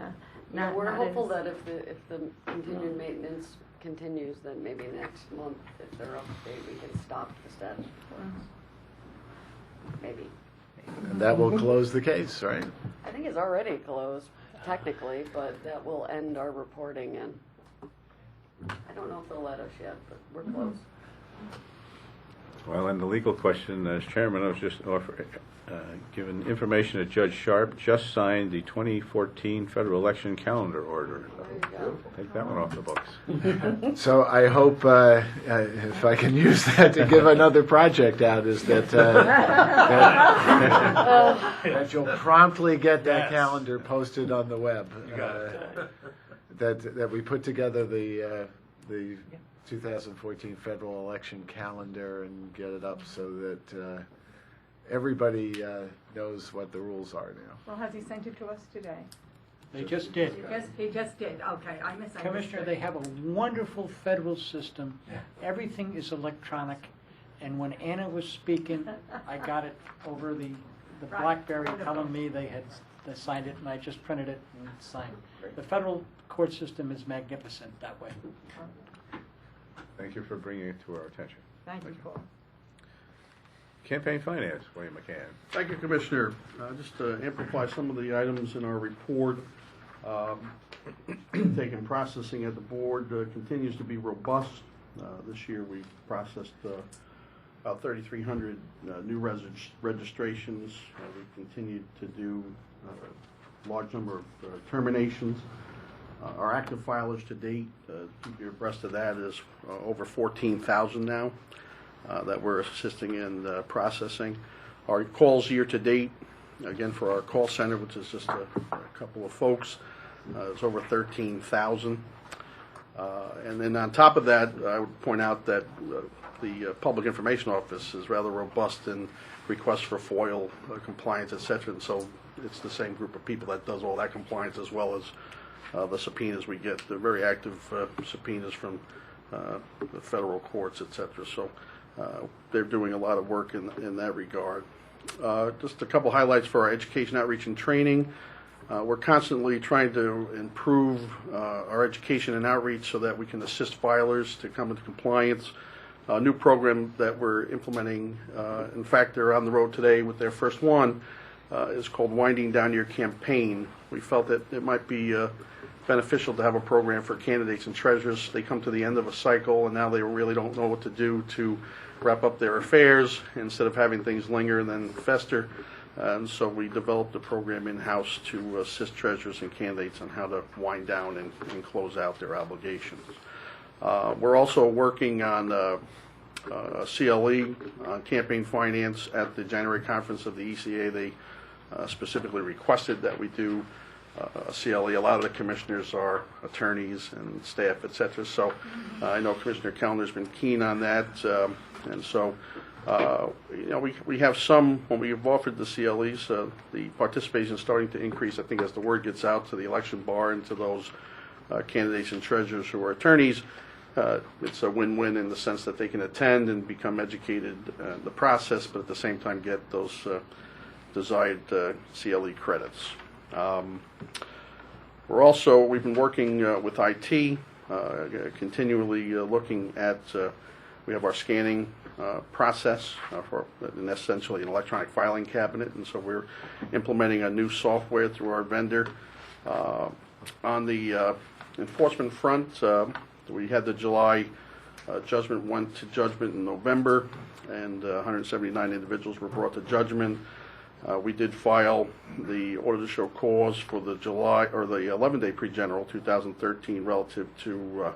We're hopeful that if the continued maintenance continues, then maybe next month, if they're up to date, we can stop the status report. Maybe. And that will close the case, right? I think it's already closed, technically, but that will end our reporting, and I don't know if they'll let us yet, but we're close. Well, and the legal question, as chairman, I was just given information that Judge Sharp just signed the 2014 federal election calendar order. Take that one off the books. So I hope, if I can use that to give another project out, is that that you'll promptly get that calendar posted on the web. That we put together the 2014 federal election calendar and get it up so that everybody knows what the rules are now. Well, has he sent it to us today? They just did. He just did, okay, I misunderstood. Commissioner, they have a wonderful federal system. Everything is electronic. And when Anna was speaking, I got it over the BlackBerry telling me they signed it, and I just printed it and signed. The federal court system is magnificent that way. Thank you for bringing it to our attention. Thank you, Paul. Campaign finance, William McCann. Thank you, Commissioner. Just to amplify some of the items in our report, taking processing at the board continues to be robust. This year we processed about 3,300 new registrations. We continued to do a large number of terminations. Our active filers to date, to keep you abreast of that, is over 14,000 now that we're assisting in processing. Our calls year to date, again for our call center, which is just a couple of folks, is over 13,000. And then on top of that, I would point out that the Public Information Office is rather robust in requests for FOIL compliance, et cetera, and so it's the same group of people that does all that compliance as well as the subpoenas we get. They're very active subpoenas from the federal courts, et cetera. So they're doing a lot of work in that regard. Just a couple highlights for our education, outreach, and training. We're constantly trying to improve our education and outreach so that we can assist filers to come into compliance. A new program that we're implementing, in fact, they're on the road today with their first one, is called Winding Down Your Campaign. We felt that it might be beneficial to have a program for candidates and treasurers. They come to the end of a cycle and now they really don't know what to do to wrap up their affairs instead of having things linger and then fester. And so we developed a program in-house to assist treasurers and candidates on how to wind down and close out their obligations. We're also working on a CLE, campaign finance, at the January conference of the ECA. They specifically requested that we do a CLE. A lot of the commissioners are attorneys and staff, et cetera. So I know Commissioner Kellner's been keen on that. And so, we have some, when we've offered the CLEs, the participation is starting to increase, I think, as the word gets out to the election bar and to those candidates and treasurers who are attorneys. It's a win-win in the sense that they can attend and become educated in the process, but at the same time get those desired CLE credits. We've been working with IT, continually looking at, we have our scanning process for essentially an electronic filing cabinet, and so we're implementing a new software through our vendor. On the enforcement front, we had the July judgment, went to judgment in November, and 179 individuals were brought to judgment. We did file the order to show cause for the July, or the 11-day pre-general 2013 relative to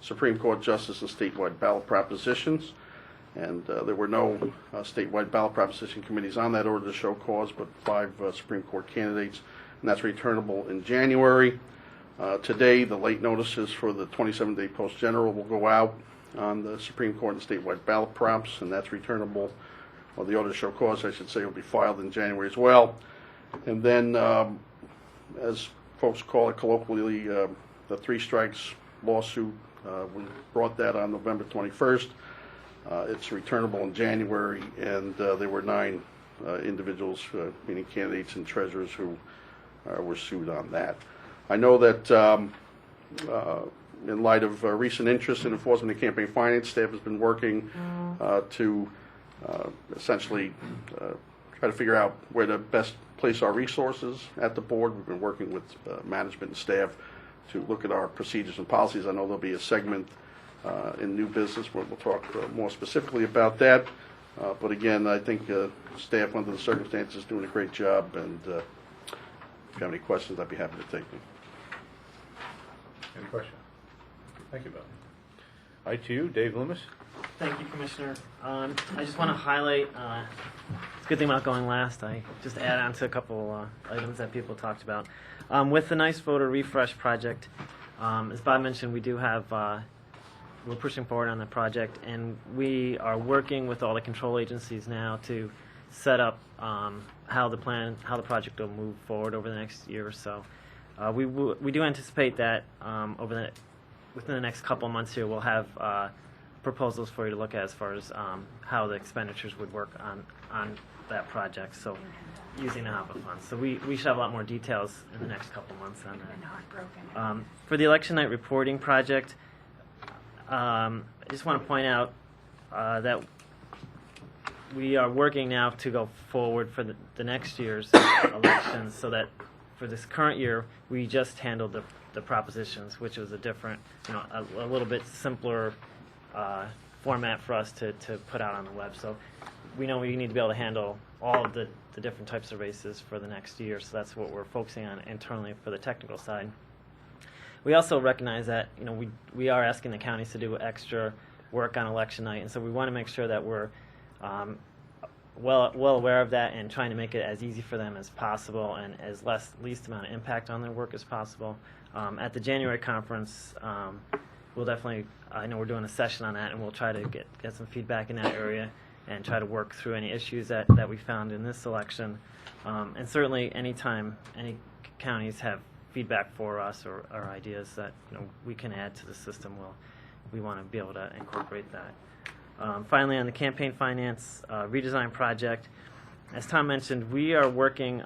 Supreme Court justice and statewide ballot propositions. And there were no statewide ballot proposition committees on that order to show cause, but 5 Supreme Court candidates, and that's returnable in January. Today, the late notices for the 27-day post-general will go out on the Supreme Court and statewide ballot props, and that's returnable, or the order to show cause, I should say, will be filed in January as well. And then, as folks call it colloquially, the 3 strikes lawsuit, we brought that on November 21st. It's returnable in January, and there were 9 individuals, meaning candidates and treasurers, who were sued on that. I know that in light of recent interest in enforcement and campaign finance, staff has been working to essentially try to figure out where to best place our resources at the board. We've been working with management and staff to look at our procedures and policies. I know there'll be a segment in new business. We'll talk more specifically about that. But again, I think staff, under the circumstances, is doing a great job, and if you have any questions, I'd be happy to take them. Any questions? Thank you, Bill. I2, Dave Loomis. Thank you, Commissioner. I just want to highlight, it's a good thing about going last. I just add on to a couple items that people talked about. With the Nice Voter Refresh project, as Bob mentioned, we do have, we're pushing forward on the project, and we are working with all the control agencies now to set up how the project will move forward over the next year or so. We do anticipate that within the next couple of months here, we'll have proposals for you to look at as far as how the expenditures would work on that project. So, using the HOPA funds. So we should have a lot more details in the next couple of months on that. For the election night reporting project, I just want to point out that we are working now to go forward for the next year's elections, so that for this current year, we just handled the propositions, which was a different, a little bit simpler format for us to put out on the web. So we know we need to be able to handle all of the different types of races for the next year, so that's what we're focusing on internally for the technical side. We also recognize that we are asking the counties to do extra work on election night, and so we want to make sure that we're well aware of that and trying to make it as easy for them as possible and as least amount of impact on their work as possible. At the January conference, we'll definitely, I know we're doing a session on that, and we'll try to get some feedback in that area and try to work through any issues that we found in this election. And certainly anytime any counties have feedback for us or ideas that we can add to the system, we want to be able to incorporate that. Finally, on the campaign finance redesign project, as Tom mentioned, we are working,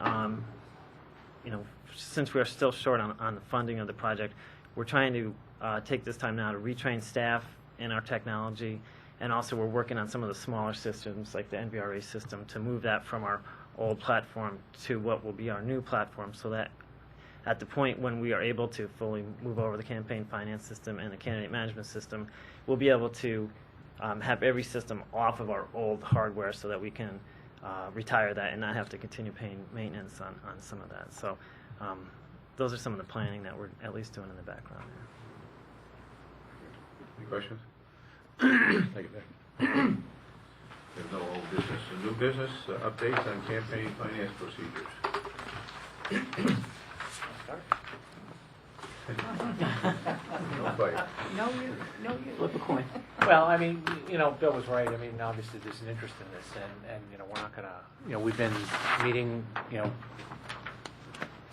since we are still short on the funding of the project, we're trying to take this time now to retrain staff in our technology, and also we're working on some of the smaller systems like the NVRA system to move that from our old platform to what will be our new platform, so that at the point when we are able to fully move over the campaign finance system and the candidate management system, we'll be able to have every system off of our old hardware so that we can retire that and not have to continue paying maintenance on some of that. So those are some of the planning that we're at least doing in the background. Any questions? Thank you, Nick. There's no old business. So new business, updates on campaign finance procedures. No fight. No, you. Flip a coin. Well, I mean, Bill was right. I mean, obviously there's an interest in this, and we're not gonna, we've been meeting,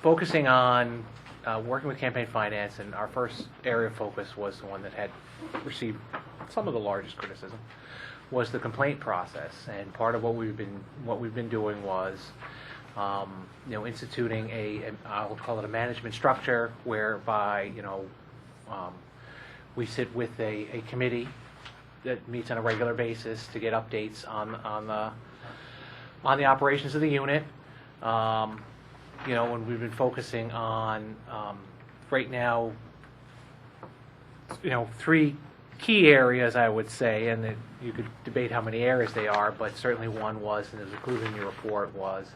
focusing on working with campaign finance, and our first area of focus was the one that had received some of the largest criticism, was the complaint process. And part of what we've been doing was, instituting I'll call it a management structure, whereby we sit with a committee that meets on a regular basis to get updates on the operations of the unit. And we've been focusing on right now, three key areas, I would say, and you could debate how many areas they are, but certainly one was, and is included in your report, was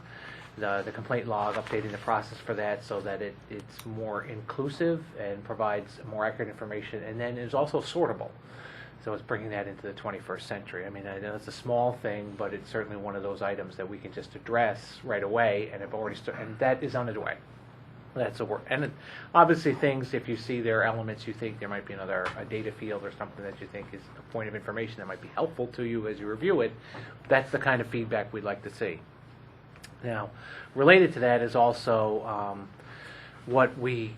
the complaint log, updating the process for that so that it's more inclusive and provides more accurate information, and then is also sortable. So it's bringing that into the 21st century. I mean, I know it's a small thing, but it's certainly one of those items that we can just address right away, and have already and that is underway. That's a work. And obviously things, if you see there are elements you think there might be a data field or something that you think is a point of information that might be helpful to you as you review it, that's the kind of feedback we'd like to see. Now, related to that is also what we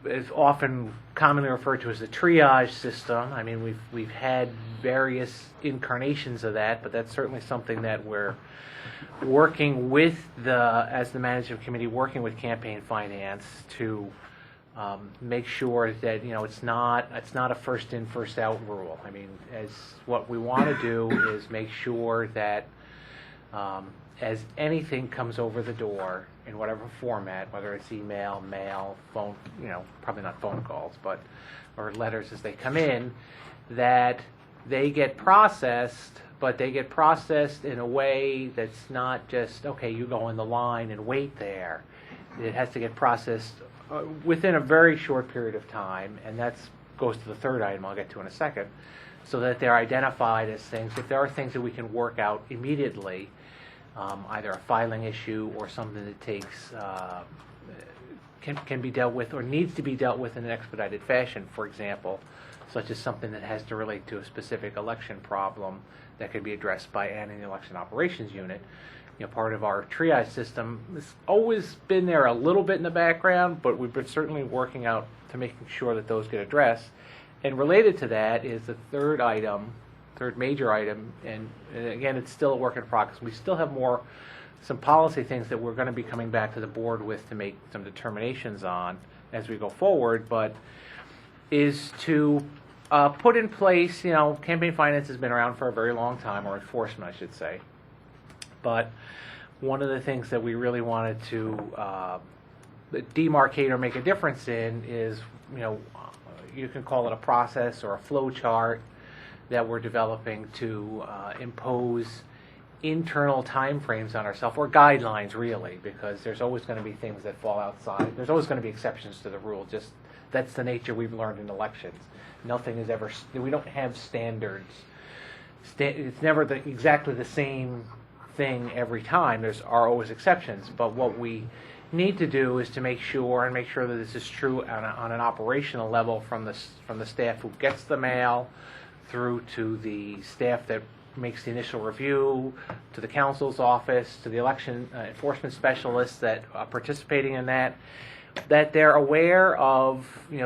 is often commonly referred to as the triage system. I mean, we've had various incarnations of that, but that's certainly something that we're working with as the management committee, working with campaign finance to make sure that it's not a first in, first out rule. I mean, as what we want to do is make sure that as anything comes over the door, in whatever format, whether it's email, mail, phone, probably not phone calls, or letters as they come in, that they get processed, but they get processed in a way that's not just, okay, you go in the line and wait there. It has to get processed within a very short period of time, and that goes to the third item I'll get to in a second, so that they're identified as things. If there are things that we can work out immediately, either a filing issue or something that takes can be dealt with or needs to be dealt with in an expedited fashion, for example, such as something that has to relate to a specific election problem that can be addressed by Ann in the election operations unit. Part of our triage system has always been there a little bit in the background, but we've been certainly working out to making sure that those get addressed. And related to that is the third major item, and again, it's still a work in progress. We still have some policy things that we're going to be coming back to the board with to make some determinations on as we go forward, but is to put in place, campaign finance has been around for a very long time, or enforcement, I should say. But one of the things that we really wanted to demarcate or make a difference in is, you can call it a process or a flow chart that we're developing to impose internal timeframes on ourselves, or guidelines really, because there's always going to be things that fall outside. There's always going to be exceptions to the rule. Just that's the nature we've learned in elections. Nothing is ever. We don't have standards. It's never exactly the same thing every time. There are always exceptions. But what we need to do is to make sure that this is true on an operational level, from the staff who gets the mail through to the staff that makes the initial review, to the counsel's office, to the election enforcement specialists that are participating in that they're aware of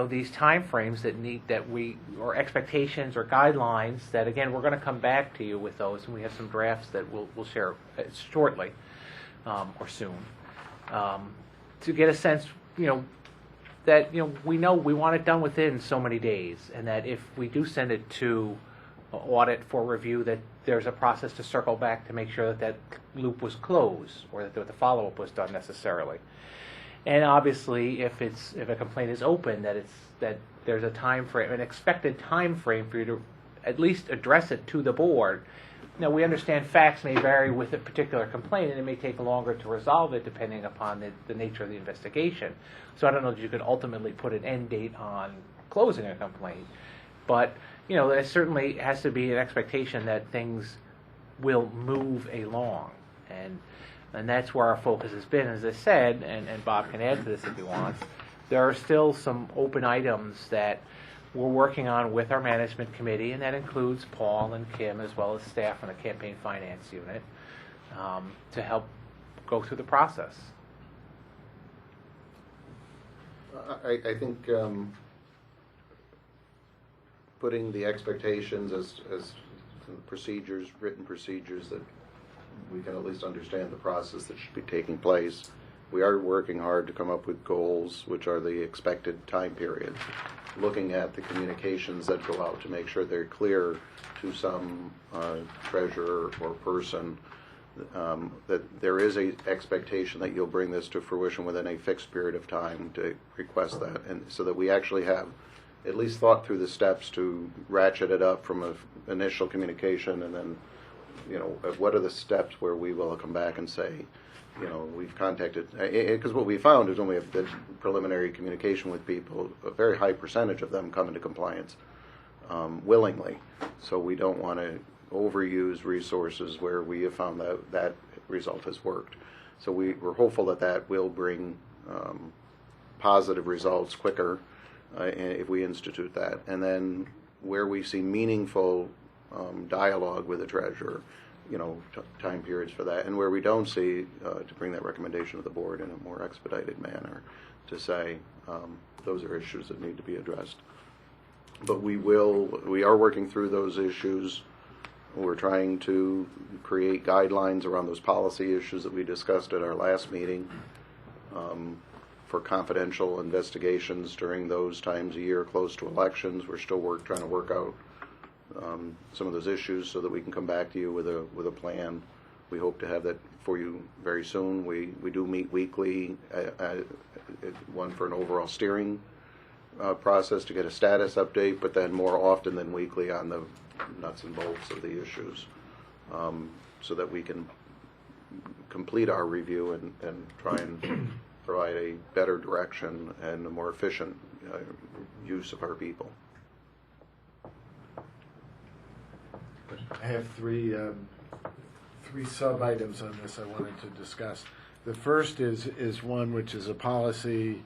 these time frames or expectations or guidelines that, again, we're going to come back to you with those, and we have some drafts that we'll share shortly or soon, to get a sense that we know we want it done within so many days, and that if we do send it to audit for review, that there's a process to circle back to make sure that loop was closed, or that the follow-up was done necessarily. And obviously, if a complaint is open, that there's a time frame, an expected time frame for you to at least address it to the board. Now, we understand facts may vary with a particular complaint, and it may take longer to resolve it depending upon the nature of the investigation. So I don't know that you could ultimately put an end date on closing a complaint, but there certainly has to be an expectation that things will move along, and that's where our focus has been. As I said, and Bob can add to this if he wants, there are still some open items that we're working on with our management committee, and that includes Paul and Kim as well as staff on the campaign finance unit, to help go through the process. I think putting the expectations as procedures, written procedures, that we can at least understand the process that should be taking place. We are working hard to come up with goals, which are the expected time periods, looking at the communications that go out to make sure they're clear to some treasurer or person, that there is a expectation that you'll bring this to fruition within a fixed period of time, to request that, and so that we actually have at least thought through the steps to ratchet it up from an initial communication, and then what are the steps where we will come back and say, we've contacted, because what we found is when we have the preliminary communication with people, a very high percentage of them come into compliance willingly. So we don't want to overuse resources where we have found that result has worked. So we're hopeful that will bring positive results quicker if we institute that. And then where we see meaningful dialogue with the treasurer, time periods for that, and where we don't see, to bring that recommendation to the board in a more expedited manner, to say those are issues that need to be addressed. But we are working through those issues. We're trying to create guidelines around those policy issues that we discussed at our last meeting, for confidential investigations during those times of year close to elections. We're still trying to work out some of those issues so that we can come back to you with a plan we hope to have that for you very soon. We do meet weekly, one for an overall steering process to get a status update, but then more often than weekly on the nuts and bolts of the issues, so that we can complete our review and try and provide a better direction and a more efficient use of our people. I have three sub-items on this I wanted to discuss. The first is one which is a policy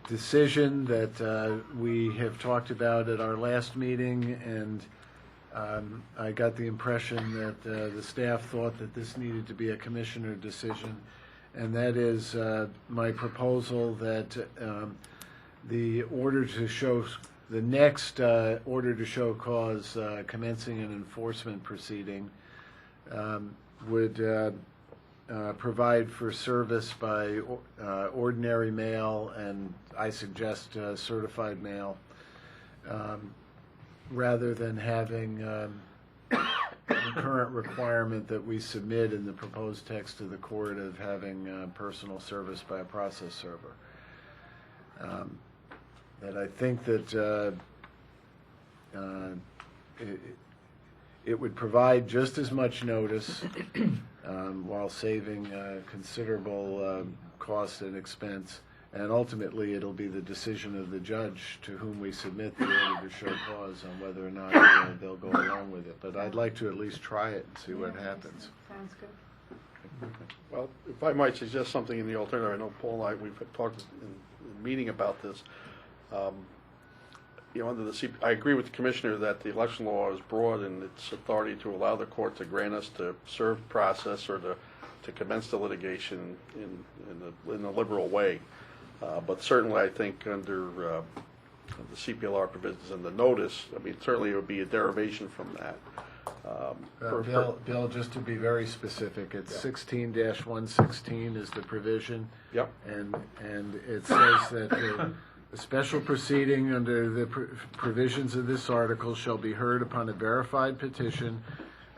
decision that we have talked about at our last meeting, and I got the impression that the staff thought that this needed to be a commissioner decision, and that is my proposal that the next order to show cause commencing an enforcement proceeding would provide for service by ordinary mail, and I suggest certified mail, rather than having the current requirement that we submit in the proposed text to the court of having personal service by a process server. That I think that it would provide just as much notice while saving considerable cost and expense, and ultimately it'll be the decision of the judge to whom we submit the order to show cause on whether or not they'll go along with it. But I'd like to at least try it and see what happens. Sounds good. Well, if I might suggest something in the alternative, I know Paul and I, we've talked in meeting about this. Under the I agree with the commissioner that the election law is broad in its authority to allow the court to grant us to serve process or to commence the litigation in a liberal way. But certainly I think under the CPLR provisions and the notice, I mean, certainly it would be a derivation from that. Bill, just to be very specific, it's 16-116 is the provision. Yep. And it says that the special proceeding under the provisions of this article shall be heard upon a verified petition,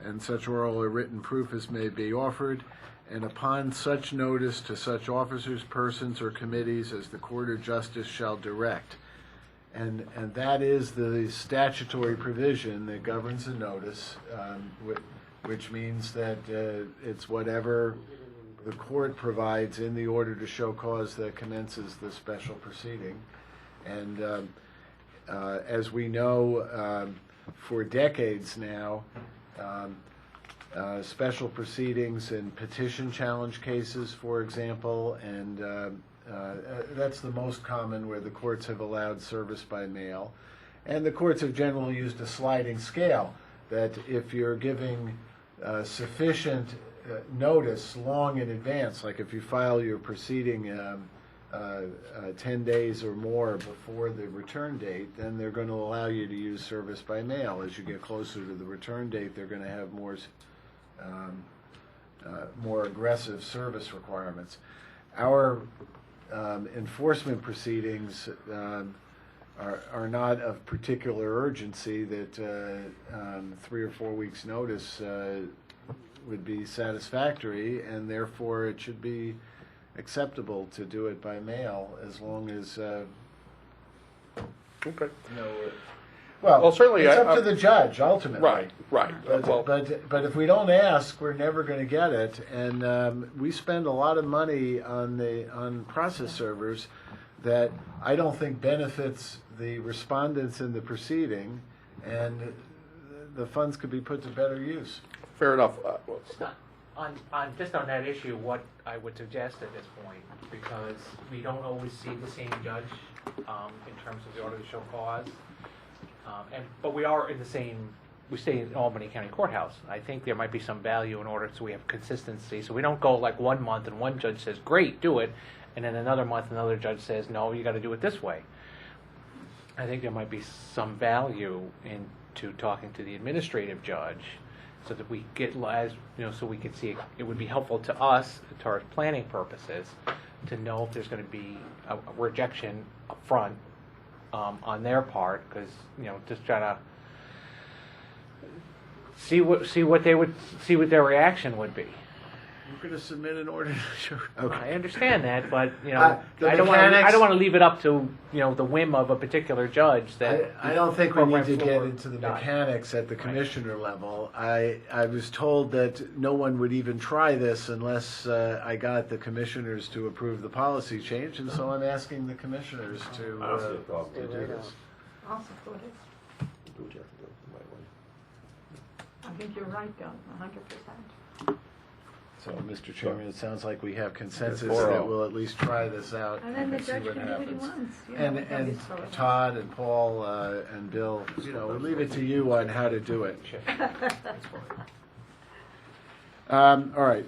and such oral or written proof as may be offered, and upon such notice to such officers, persons, or committees as the Court of Justice shall direct. And that is the statutory provision that governs the notice, which means that it's whatever the court provides in the order to show cause that commences the special proceeding. And as we know, for decades now, special proceedings in petition challenge cases, for example, and that's the most common where the courts have allowed service by mail. And the courts have generally used a sliding scale, that if you're giving sufficient notice long in advance, like if you file your proceeding 10 days or more before the return date, then they're going to allow you to use service by mail. As you get closer to the return date, they're going to have more aggressive service requirements. Our enforcement proceedings are not of particular urgency, that 3 or 4 weeks notice would be satisfactory, and therefore it should be acceptable to do it by mail, as long as Okay. well, certainly it's up to the judge ultimately. Right. But if we don't ask, we're never going to get it, and we spend a lot of money on process servers that I don't think benefits the respondents in the proceeding, and the funds could be put to better use. Fair enough. Just on that issue, what I would suggest at this point, because we don't always see the same judge in terms of the order to show cause, but we are in the same. We stay in Albany County Courthouse. I think there might be some value in order so we have consistency. So we don't go like 1 month and one judge says, "Great, do it," and then another month another judge says, "No, you got to do it this way." I think there might be some value into talking to the administrative judge, so that we get, so we can see it would be helpful to us, to our planning purposes, to know if there's going to be a rejection up front on their part, because just trying to see what their reaction would be. We're going to submit an order. Sure. Okay. I understand that, but you know, the I don't want mechanics- to leave it up to the whim of a particular judge. That I don't think we need to program get forward into the does. mechanics at the commissioner level. I was told that no one would even try this unless I got the commissioners to approve the policy change, and so I'm asking the commissioners to I don't see a problem. to do this. I'll support it. Do what you have to do, the right way. I think you're right, Bill, 100%. So, Mr. Chairman, it sounds like we have consensus Yes, that 4-0. we'll at least try this out And then the see judge what can do what he happens. wants. You know, And nobody's throwing it. Todd and Paul and Bill, we'll leave it to you on how to do it. All right.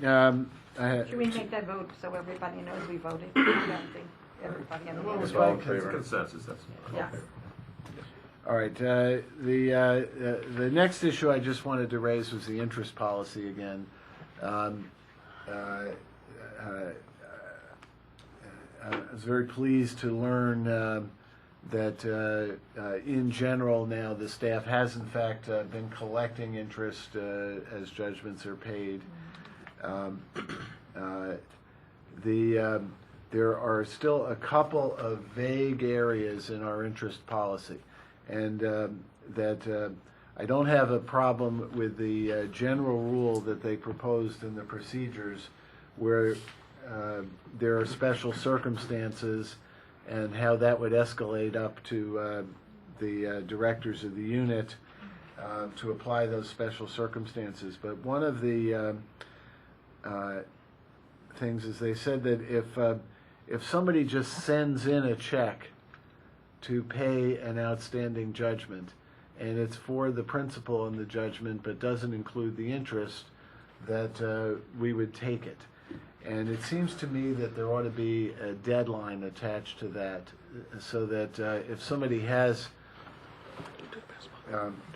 Should we make that vote so everybody knows we voted? I don't think everybody in the Well, room. it's All in fine. favor? Consensus, that's. Yeah. All right. The next issue I just wanted to raise was the interest policy again. I was very pleased to learn that in general now the staff has in fact been collecting interest as judgments are paid. There are still a couple of vague areas in our interest policy, and that I don't have a problem with the general rule that they proposed in the procedures where there are special circumstances and how that would escalate up to the directors of the unit to apply those special circumstances. But one of the things is they said that if somebody just sends in a check to pay an outstanding judgment, and it's for the principal in the judgment but doesn't include the interest, that we would take it. And it seems to me that there ought to be a deadline attached to that, so that if somebody has,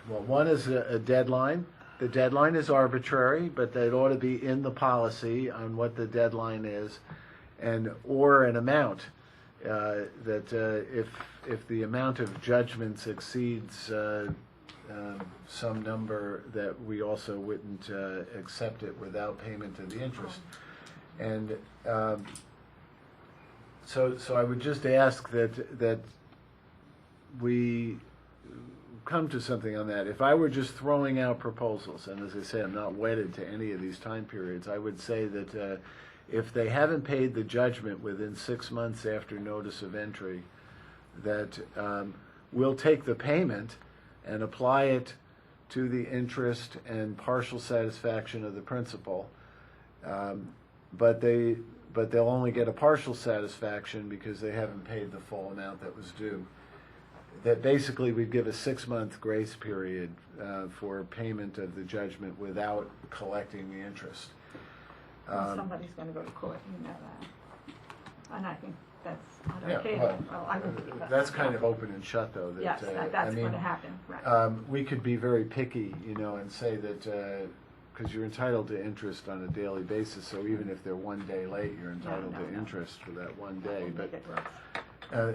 one is a deadline. The deadline is arbitrary, but that ought to be in the policy on what the deadline is, and or an amount that if the amount of judgments exceeds some number, that we also wouldn't accept it without payment of the interest. And so I would just ask that we come to something on that. If I were just throwing out proposals, and as I say, I'm not wedded to any of these time periods, I would say that if they haven't paid the judgment within 6 months after notice of entry, that we'll take the payment and apply it to the interest and partial satisfaction of the principal. But they'll only get a partial satisfaction because they haven't paid the full amount that was due. That basically we'd give a 6-month grace period for payment of the judgment without collecting the interest. Somebody's going to go to court, you know that. And I think that's not Yeah, okay. well, I would think that's kind of open and shut, though. That, Yes, that's going to happen, right. We could be very picky, and say that because you're entitled to interest on a daily basis, so even if they're 1 day late, you're entitled to interest for that 1 day. But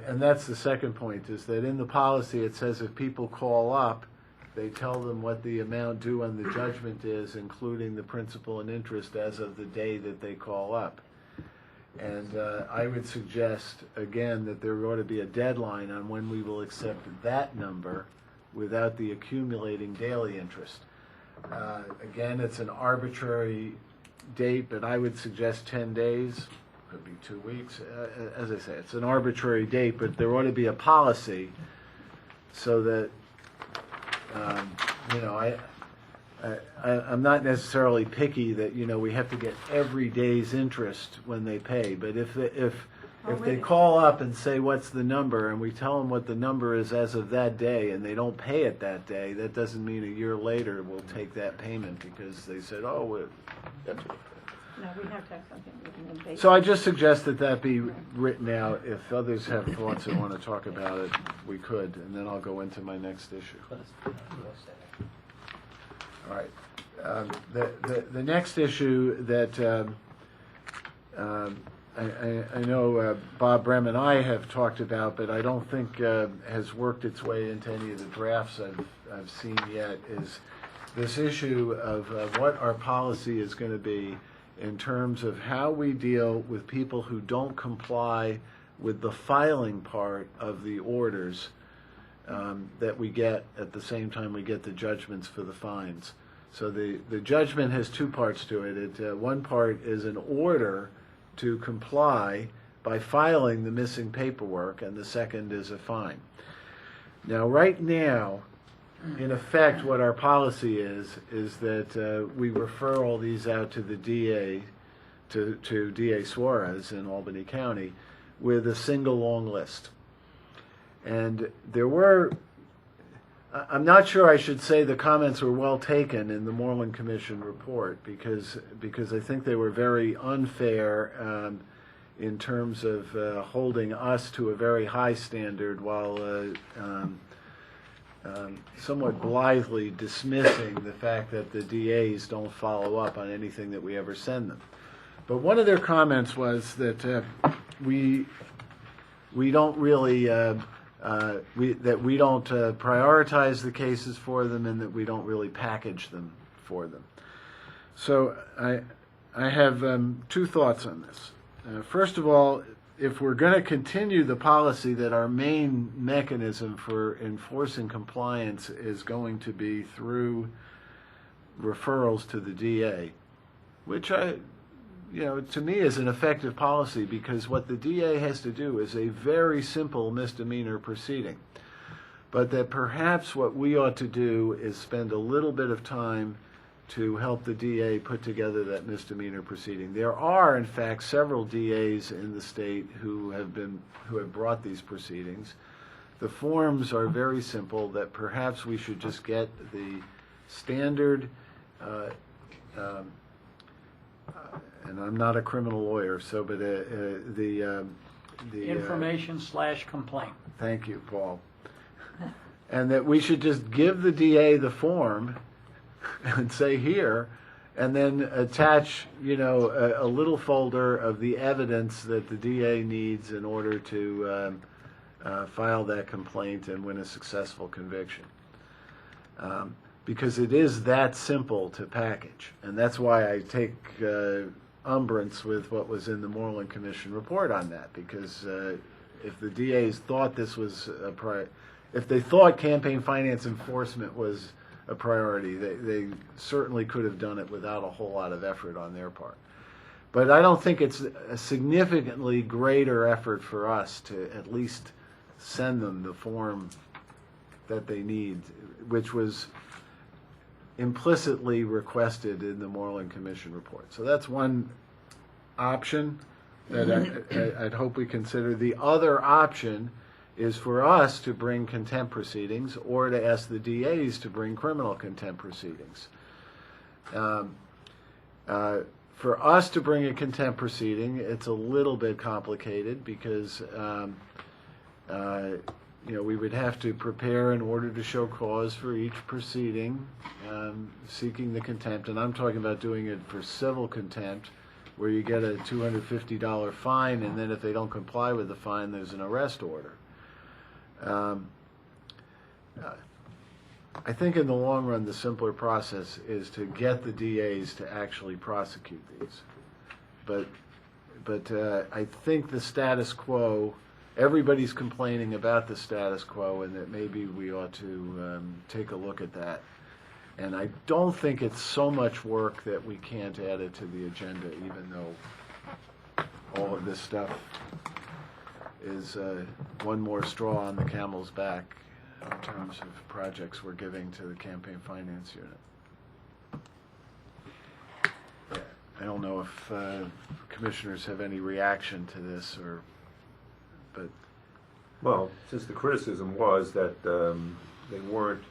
and that's the second point, is that in the policy it says if people call up, they tell them what the amount due on the judgment is, including the principal and interest as of the day that they call up. And I would suggest, again, that there ought to be a deadline on when we will accept that number without the accumulating daily interest. Again, it's an arbitrary date, but I would suggest 10 days. Could be 2 weeks. As I say, it's an arbitrary date, but there ought to be a policy so that, I'm not necessarily picky that, we have to get every day's interest when they pay. But if they call up and say, what's the number, and we tell them what the number is as of that day, and they don't pay it that day, that doesn't mean a year later we'll take that payment because they said, that's what. No, we have to have something written in paper. So I just suggest that be written out. If others have thoughts and want to talk about it, we could, and then I'll go into my next issue. All right. The next issue that I know Bob Brehm and I have talked about, but I don't think has worked its way into any of the drafts I've seen yet, is this issue of what our policy is going to be in terms of how we deal with people who don't comply with the filing part of the orders that we get at the same time we get the judgments for the fines. So the judgment has two parts to it. One part is an order to comply by filing the missing paperwork, and the second is a fine. Now, right now, in effect, what our policy is that we refer all these out to the DA, to DA Suarez in Albany County, with a single long list. And there were, I'm not sure I should say the comments were well taken in the Moreland Commission report, because I think they were very unfair in terms of holding us to a very high standard while somewhat blithely dismissing the fact that the DAs don't follow up on anything that we ever send them. But one of their comments was that we don't really we don't prioritize the cases for them, and that we don't really package them for them. So I have two thoughts on this. First of all, if we're going to continue the policy that our main mechanism for enforcing compliance is going to be through referrals to the DA, which to me is an effective policy, because what the DA has to do is a very simple misdemeanor proceeding. But that perhaps what we ought to do is spend a little bit of time to help the DA put together that misdemeanor proceeding. There are, in fact, several DAs in the state who have brought these proceedings. The forms are very simple, that perhaps we should just get the standard, and I'm not a criminal lawyer, so but the Information/complaint. Thank you, Paul. And that we should just give the DA the form and say here, and then attach, a little folder of the evidence that the DA needs in order to file that complaint and win a successful conviction. Because it is that simple to package, and that's why I take umbrance with what was in the Moreland Commission report on that, because if the DAs thought this was if they thought campaign finance enforcement was a priority, they certainly could have done it without a whole lot of effort on their part. But I don't think it's a significantly greater effort for us to at least send them the form that they need, which was implicitly requested in the Moreland Commission report. So that's one option that I'd hope we consider. The other option is for us to bring contempt proceedings, or to ask the DAs to bring criminal contempt proceedings. For us to bring a contempt proceeding, it's a little bit complicated, because we would have to prepare an order to show cause for each proceeding seeking the contempt, and I'm talking about doing it for civil contempt, where you get a $250 fine, and then if they don't comply with the fine, there's an arrest order. I think in the long run, the simpler process is to get the DAs to actually prosecute these. But I think the status quo, everybody's complaining about the status quo, and that maybe we ought to take a look at that. And I don't think it's so much work that we can't add it to the agenda, even though all of this stuff is one more straw on the camel's back in terms of projects we're giving to the campaign finance unit. I don't know if commissioners have any reaction to this, but well, since the criticism was that they weren't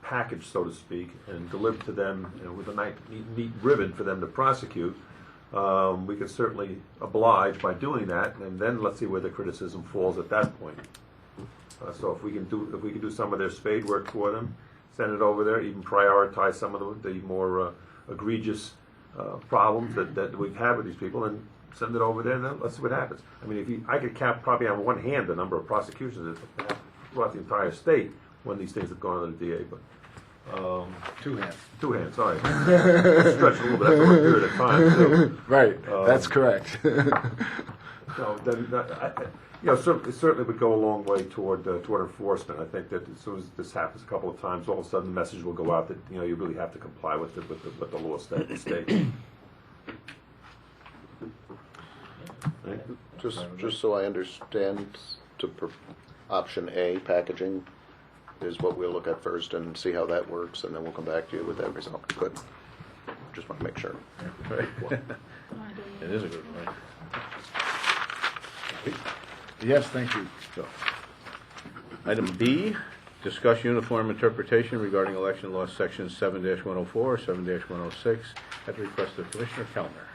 packaged, so to speak, and delivered to them with a neat ribbon for them to prosecute, we can certainly oblige by doing that, and then let's see where the criticism falls at that point. So if we can do some of their spade work for them, send it over there, even prioritize some of the more egregious problems that we've had with these people, and send it over there, and then let's see what happens. I mean, I could count probably on one hand the number of prosecutions throughout the entire state when these things have gone to the DA, but Two hands. Two hands, sorry. Stretch a little bit, that's a long period of time, too. Right, that's correct. No, then, you know, it certainly would go a long way toward enforcement. I think that as soon as this happens a couple of times, all of a sudden the message will go out that, you know, you really have to comply with the law states. Just so I understand, option A, packaging, is what we'll look at first and see how that works, and then we'll come back to you with that result. Good. Just want to make sure. It is a good one. Yes, thank you. So, item B, discuss uniform interpretation regarding election law section 7-104 or 7-106 at the request of Commissioner Kellner.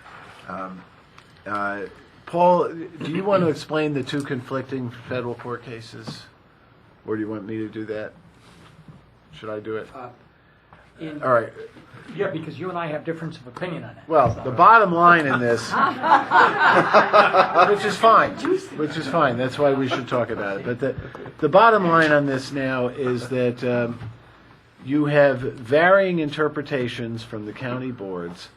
Paul, do you want to explain the two conflicting federal court cases? Or do you want me to do that? Should I do it? All right. Yeah, because you and I have difference of opinion on it. Well, the bottom line in this, which is fine. That's why we should talk about it. But the bottom line on this now is that you have varying interpretations from the county boards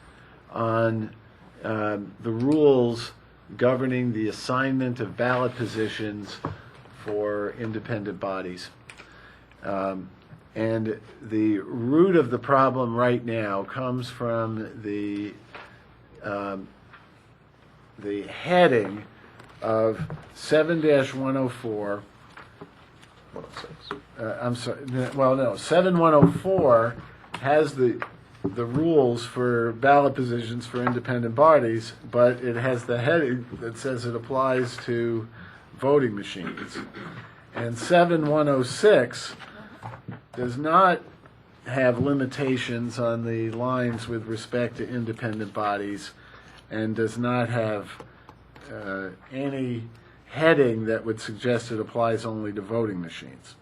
on the rules governing the assignment of ballot positions for independent bodies. And the root of the problem right now comes from the heading of 7-104. I'm sorry. Well, no, 7104 has the rules for ballot positions for independent bodies, but it has the heading that says it applies to voting machines. And 7106 does not have limitations on the lines with respect to independent bodies and does not have any heading that would suggest it applies only to voting machines.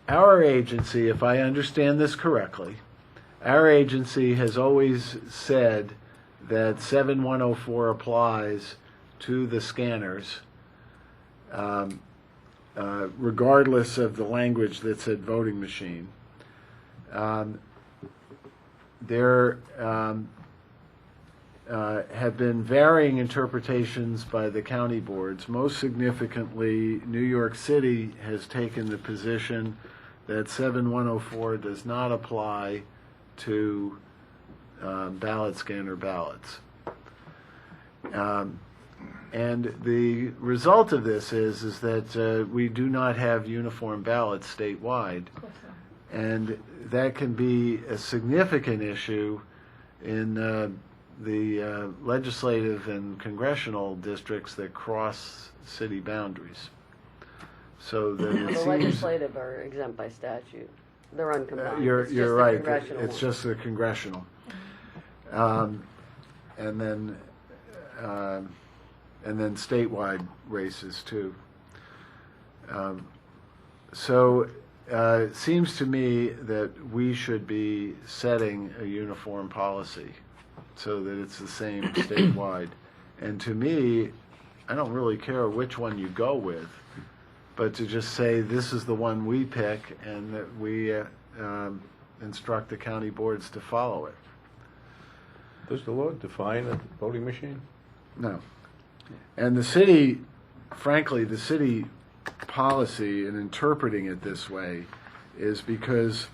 Our agency, if I understand this correctly, our agency has always said that 7104 applies to the scanners regardless of the language that said voting machine. There have been varying interpretations by the county boards. Most significantly, New York City has taken the position that 7104 does not apply to ballot scanner ballots. And the result of this is that we do not have uniform ballots statewide. And that can be a significant issue in the legislative and congressional districts that cross city boundaries. So that it The seems legislative are exempt by statute. They're uncombined. you're It's just the right. congressional It's one. just the congressional. And then statewide races too. So it seems to me that we should be setting a uniform policy so that it's the same statewide. And to me, I don't really care which one you go with, but to just say this is the one we pick and that we instruct the county boards to follow it. Does the law define a voting machine? No. And the city, frankly, the city policy in interpreting it this way is because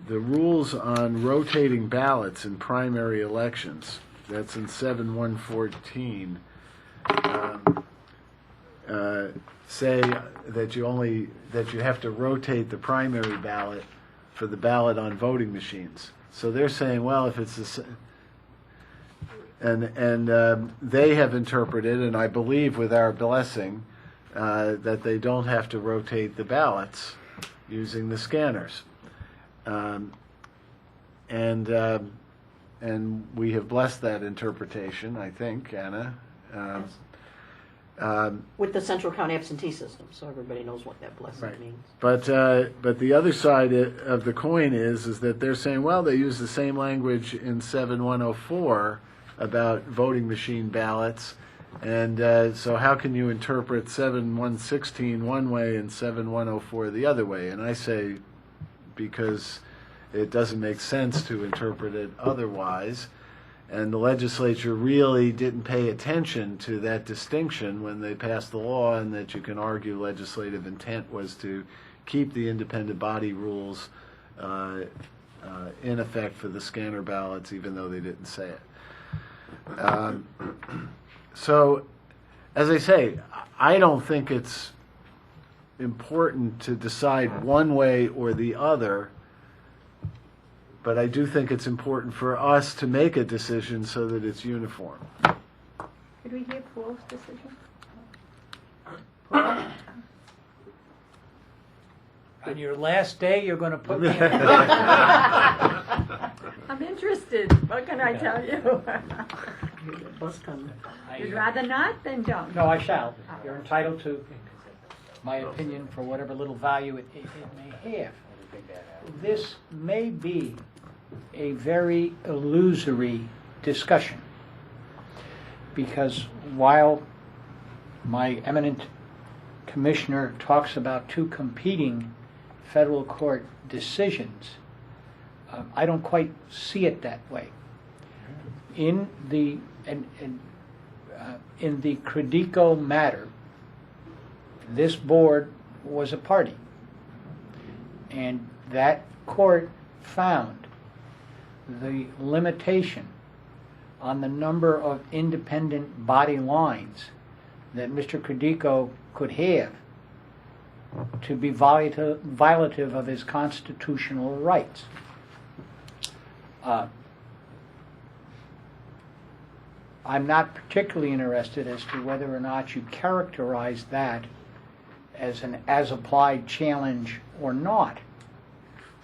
the rules on rotating ballots in primary elections, that's in 7114, say that you have to rotate the primary ballot for the ballot on voting machines. So they're saying, well, if it's the and they have interpreted, and I believe with our blessing, that they don't have to rotate the ballots using the scanners. And we have blessed that interpretation, I think, Anna. With the central county absentee system, so everybody knows what that blessing Right. means. But the other side of the coin is that they're saying, well, they use the same language in 7104 about voting machine ballots, and so how can you interpret 7116 one way and 7104 the other way? And I say, because it doesn't make sense to interpret it otherwise. And the legislature really didn't pay attention to that distinction when they passed the law, and that you can argue legislative intent was to keep the independent body rules in effect for the scanner ballots, even though they didn't say it. So, as I say, I don't think it's important to decide one way or the other, but I do think it's important for us to make a decision so that it's uniform. Could we hear Paul's decision? On your last day, you're going to put me in. I'm interested. What can I tell you? Bus coming. You'd rather not, then don't. No, I shall. You're entitled to my opinion for whatever little value it may have. This may be a very illusory discussion, because while my eminent commissioner talks about two competing federal court decisions, I don't quite see it that way. In the Credico matter, this board was a party, and that court found the limitation on the number of independent body lines that Mr. Credico could have to be violative of his constitutional rights. I'm not particularly interested as to whether or not you characterize that as an as-applied challenge or not.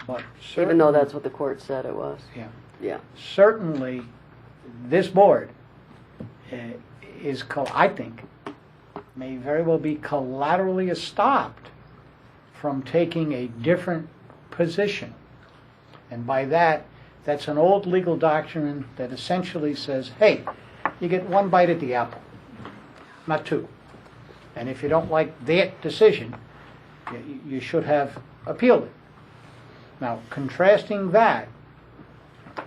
But Even though that's what the court said it was. Yeah. Yeah. Certainly, this board is, I think, may very well be collaterally stopped from taking a different position. And by that, that's an old legal doctrine that essentially says, hey, you get one bite at the apple, not two. And if you don't like that decision, you should have appealed it. Now, contrasting that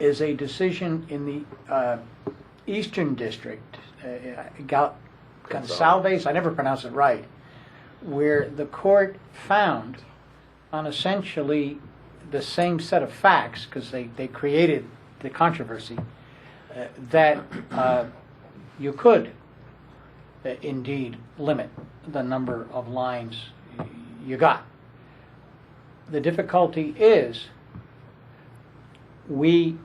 is a decision in the Eastern District, Gonsalves, I never pronounce it right, where the court found on essentially the same set of facts, because they created the controversy, that you could indeed limit the number of lines you got. The difficulty is the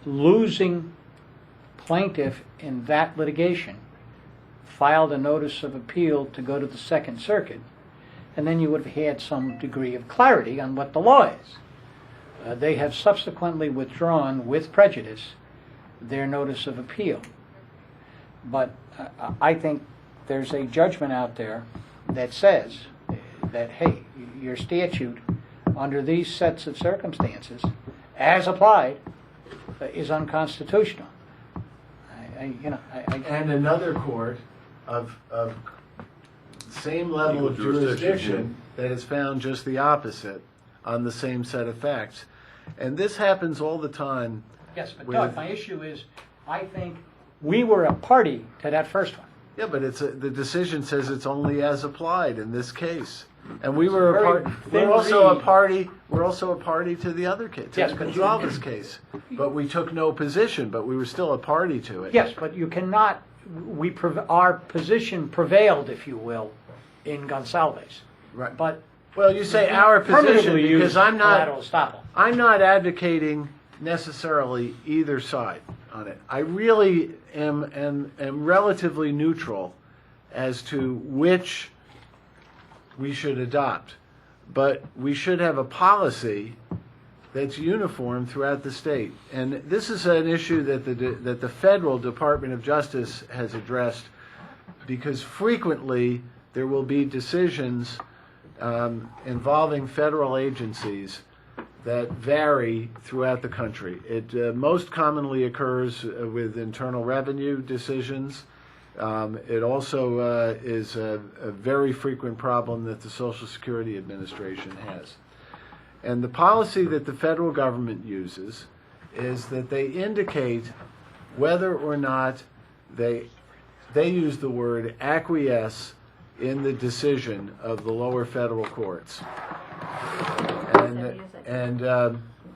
losing plaintiff in that litigation filed a notice of appeal to go to the Second Circuit, and then you would have had some degree of clarity on what the law is. They have subsequently withdrawn with prejudice their notice of appeal. But I think there's a judgment out there that says that, hey, your statute under these sets of circumstances, as applied, is unconstitutional. And another court of same level of jurisdiction that has found just the opposite on the same set of facts. And this happens all the time. Yes, but Doug, my issue is, I think we were a party to that first one. Yeah, but the decision says it's only as applied in this case. And we were a part. We're also a party. We're also a party to the other case, to the Gonsalves case. But we took no position. But we were still a party to it. Yes, but you cannot. Our position prevailed, if you will, in Gonsalves. Right. But well, you say our position because I'm collateral estoppel. I'm not advocating necessarily either side on it. I really am relatively neutral as to which we should adopt, but we should have a policy that's uniform throughout the state. And this is an issue that the federal Department of Justice has addressed, because frequently there will be decisions involving federal agencies that vary throughout the country. It most commonly occurs with Internal Revenue decisions, It also is a very frequent problem that the Social Security Administration has. And the policy that the federal government uses is that they indicate whether or not they use the word acquiesce in the decision of the lower federal courts.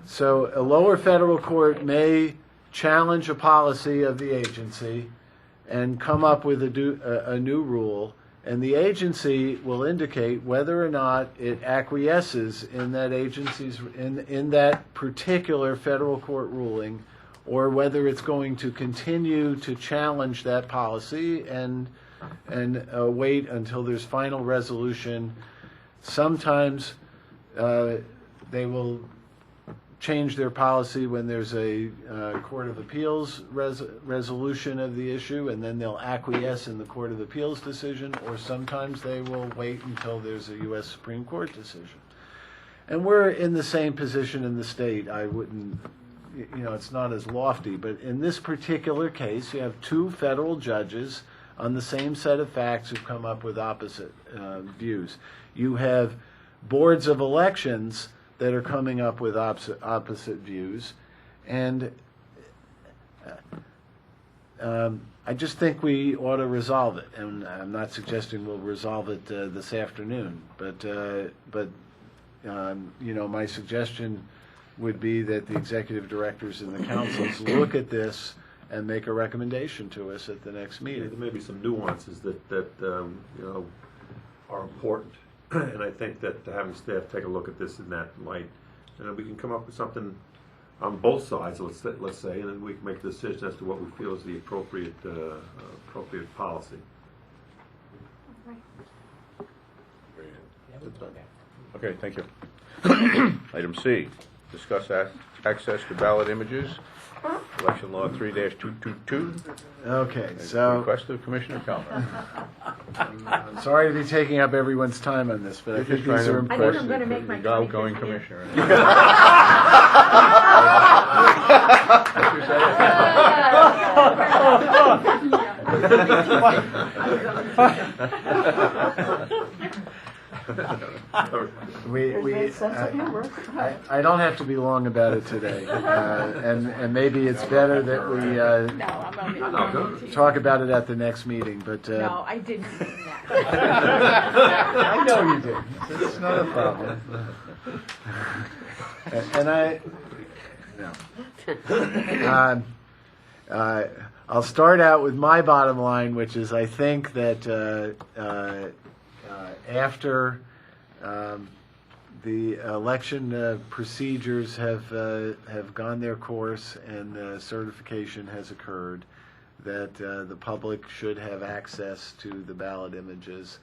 So a lower federal court may challenge a policy of the agency and come up with a new rule, and the agency will indicate whether or not it acquiesces in that agency's in that particular federal court ruling, or whether it's going to continue to challenge that policy and wait until there's final resolution. Sometimes they will change their policy when there's a Court of Appeals resolution of the issue, and then they'll acquiesce in the Court of Appeals decision, or sometimes they will wait until there's a U.S. Supreme Court decision. And we're in the same position in the state. I wouldn't, it's not as lofty, but in this particular case, you have two federal judges on the same set of facts who've come up with opposite views. You have boards of elections that are coming up with opposite views, and I just think we ought to resolve it. And I'm not suggesting we'll resolve it this afternoon, but my suggestion would be that the executive directors and the councils look at this and make a recommendation to us at the next meeting. There may be some nuances that are important. And I think that having staff take a look at this in that light, we can come up with something on both sides, let's say, and then we can make a decision as to what we feel is the appropriate policy. Okay, thank you. Item C, discuss access to ballot images, Election Law 3-222. Okay, so Request of Commissioner Calmer. I'm sorry to be taking up everyone's time on this, but I think these are I think I'm going to make my outgoing commissioner. I don't have to be long about it today, and maybe it's better that we talk about it at the next meeting. But no, I didn't mean that. I know you did. It's not a problem. And I'll start out with my bottom line, which is I think that after the election procedures have gone their course and certification has occurred, that the public should have access to the ballot images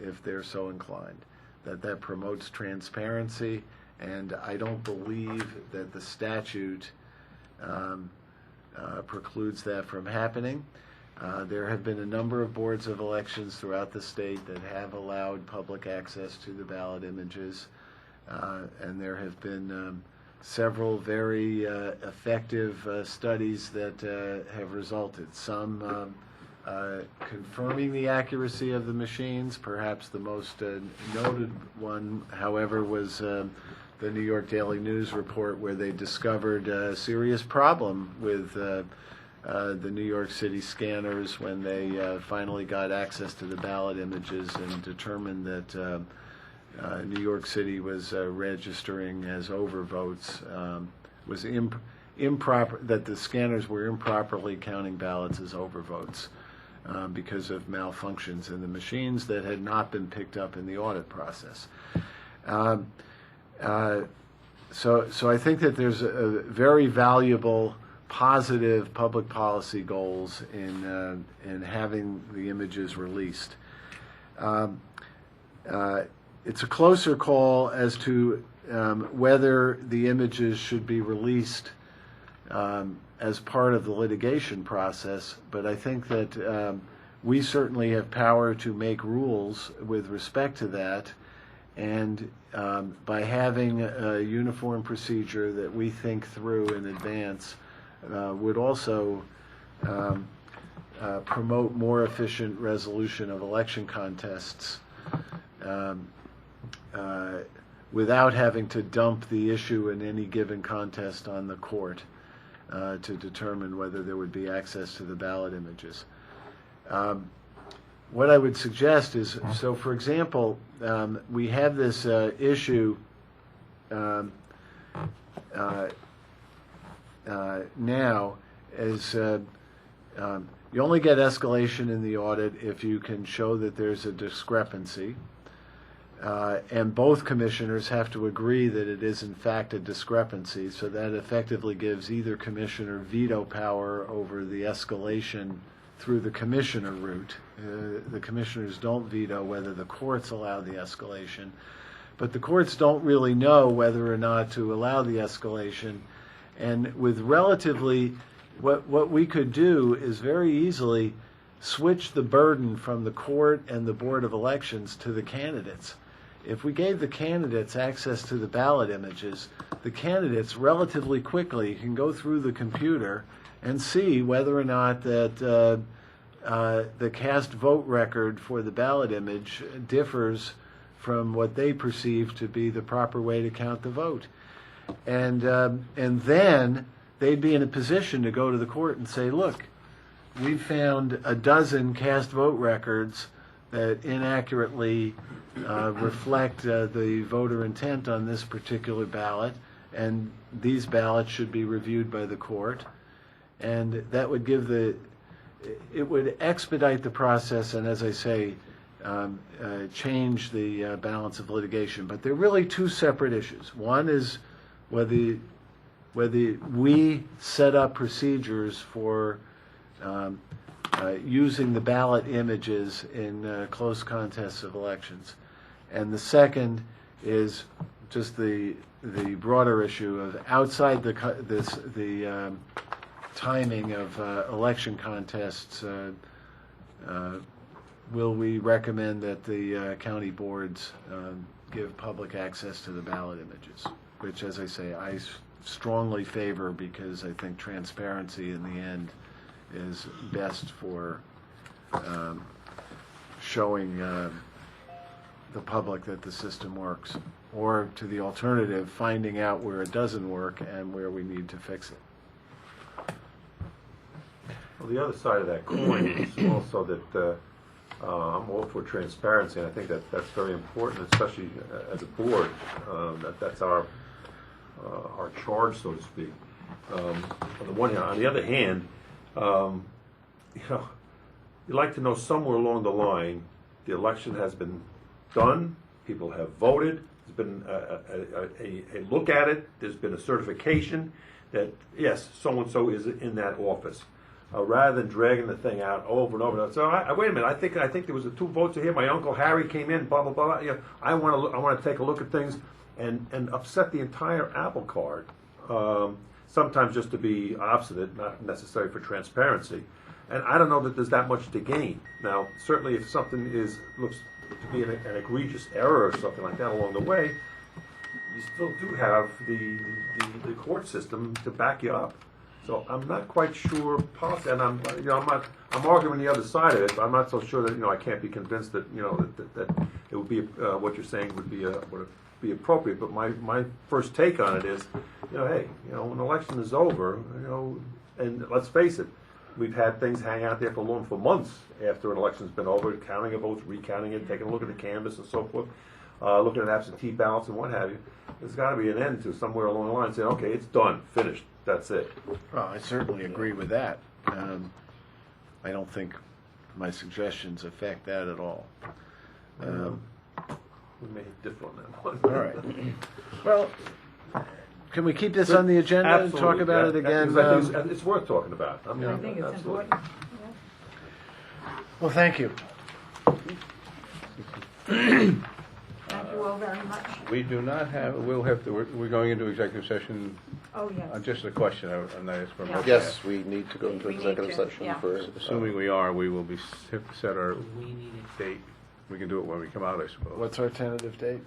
if they're so inclined. That promotes transparency, and I don't believe that the statute precludes that from happening. There have been a number of boards of elections throughout the state that have allowed public access to the ballot images, and there have been several very effective studies that have resulted. Some confirming the accuracy of the machines. Perhaps the most noted one, however, was the New York Daily News report, where they discovered a serious problem with the New York City scanners when they finally got access to the ballot images and determined that New York City was registering as overvotes, was improper, that the scanners were improperly counting ballots as overvotes because of malfunctions in the machines that had not been picked up in the audit process. So I think that there's a very valuable, positive public policy goals in having the images released. It's a closer call as to whether the images should be released as part of the litigation process, but I think that we certainly have power to make rules with respect to that, and by having a uniform procedure that we think through in advance would also promote more efficient resolution of election contests without having to dump the issue in any given contest on the court to determine whether there would be access to the ballot images. What I would suggest is, so for example, we have this issue now as you only get escalation in the audit if you can show that there's a discrepancy. And both commissioners have to agree that it is in fact a discrepancy, so that effectively gives either commissioner veto power over the escalation through the commissioner route. The commissioners don't veto whether the courts allow the escalation, but the courts don't really know whether or not to allow the escalation. And with relatively, what we could do is very easily switch the burden from the court and the Board of Elections to the candidates. If we gave the candidates access to the ballot images, the candidates relatively quickly can go through the computer and see whether or not that the cast vote record for the ballot image differs from what they perceive to be the proper way to count the vote. And then they'd be in a position to go to the court and say, look, we've found a dozen cast vote records that inaccurately reflect the voter intent on this particular ballot, and these ballots should be reviewed by the court. And that would give it would expedite the process, and as I say, change the balance of litigation. But they're really two separate issues. One is whether we set up procedures for using the ballot images in close contests of elections. And the second is just the broader issue of outside the timing of election contests. Will we recommend that the county boards give public access to the ballot images? Which, as I say, I strongly favor, because I think transparency in the end is best for showing the public that the system works, or to the alternative, finding out where it doesn't work and where we need to fix it. Well, the other side of that coin is also that I'm all for transparency, and I think that's very important, especially as a board. That's our charge, so to speak. On the one hand, on the other hand, you'd like to know somewhere along the line the election has been done, people have voted, there's been a look at it, there's been a certification that yes, so and so is in that office. Rather than dragging the thing out over and over. And so wait a minute, I think there was 2 votes here. My Uncle Harry came in, blah blah blah. You know, I want to take a look at things and upset the entire apple cart. Sometimes just to be obstinate, not necessary for transparency. And I don't know that there's that much to gain. Now, certainly, if something looks to be an egregious error or something like that along the way, you still do have the court system to back you up. So I'm not quite sure, and I'm arguing the other side of it, but I'm not so sure that I can't be convinced that that it would be what you're saying would be appropriate. But my first take on it is, hey, when an election is over, and let's face it, we've had things hang out there for months after an election's been over, counting of votes, recounting it, taking a look at the canvass and so forth, looking at absentee ballots and what have you. There's got to be an end to somewhere along the line saying, okay, it's done, finished. That's it. Well, I certainly agree with that. I don't think my suggestions affect that at all. We may differ on that one. All right. Well, can we keep this on the agenda and talk about it again? Because I think it's worth talking about. I think it's important. Well, thank you. Thank you all very much. We do not have, we're going into executive session. Oh, yes. Just a question, I'm not asking for a motion. Yes, we need to go into We need executive to, session yeah. for. Assuming we are, we will be set our date. We can do it when we come out, I suppose. What's our tentative date?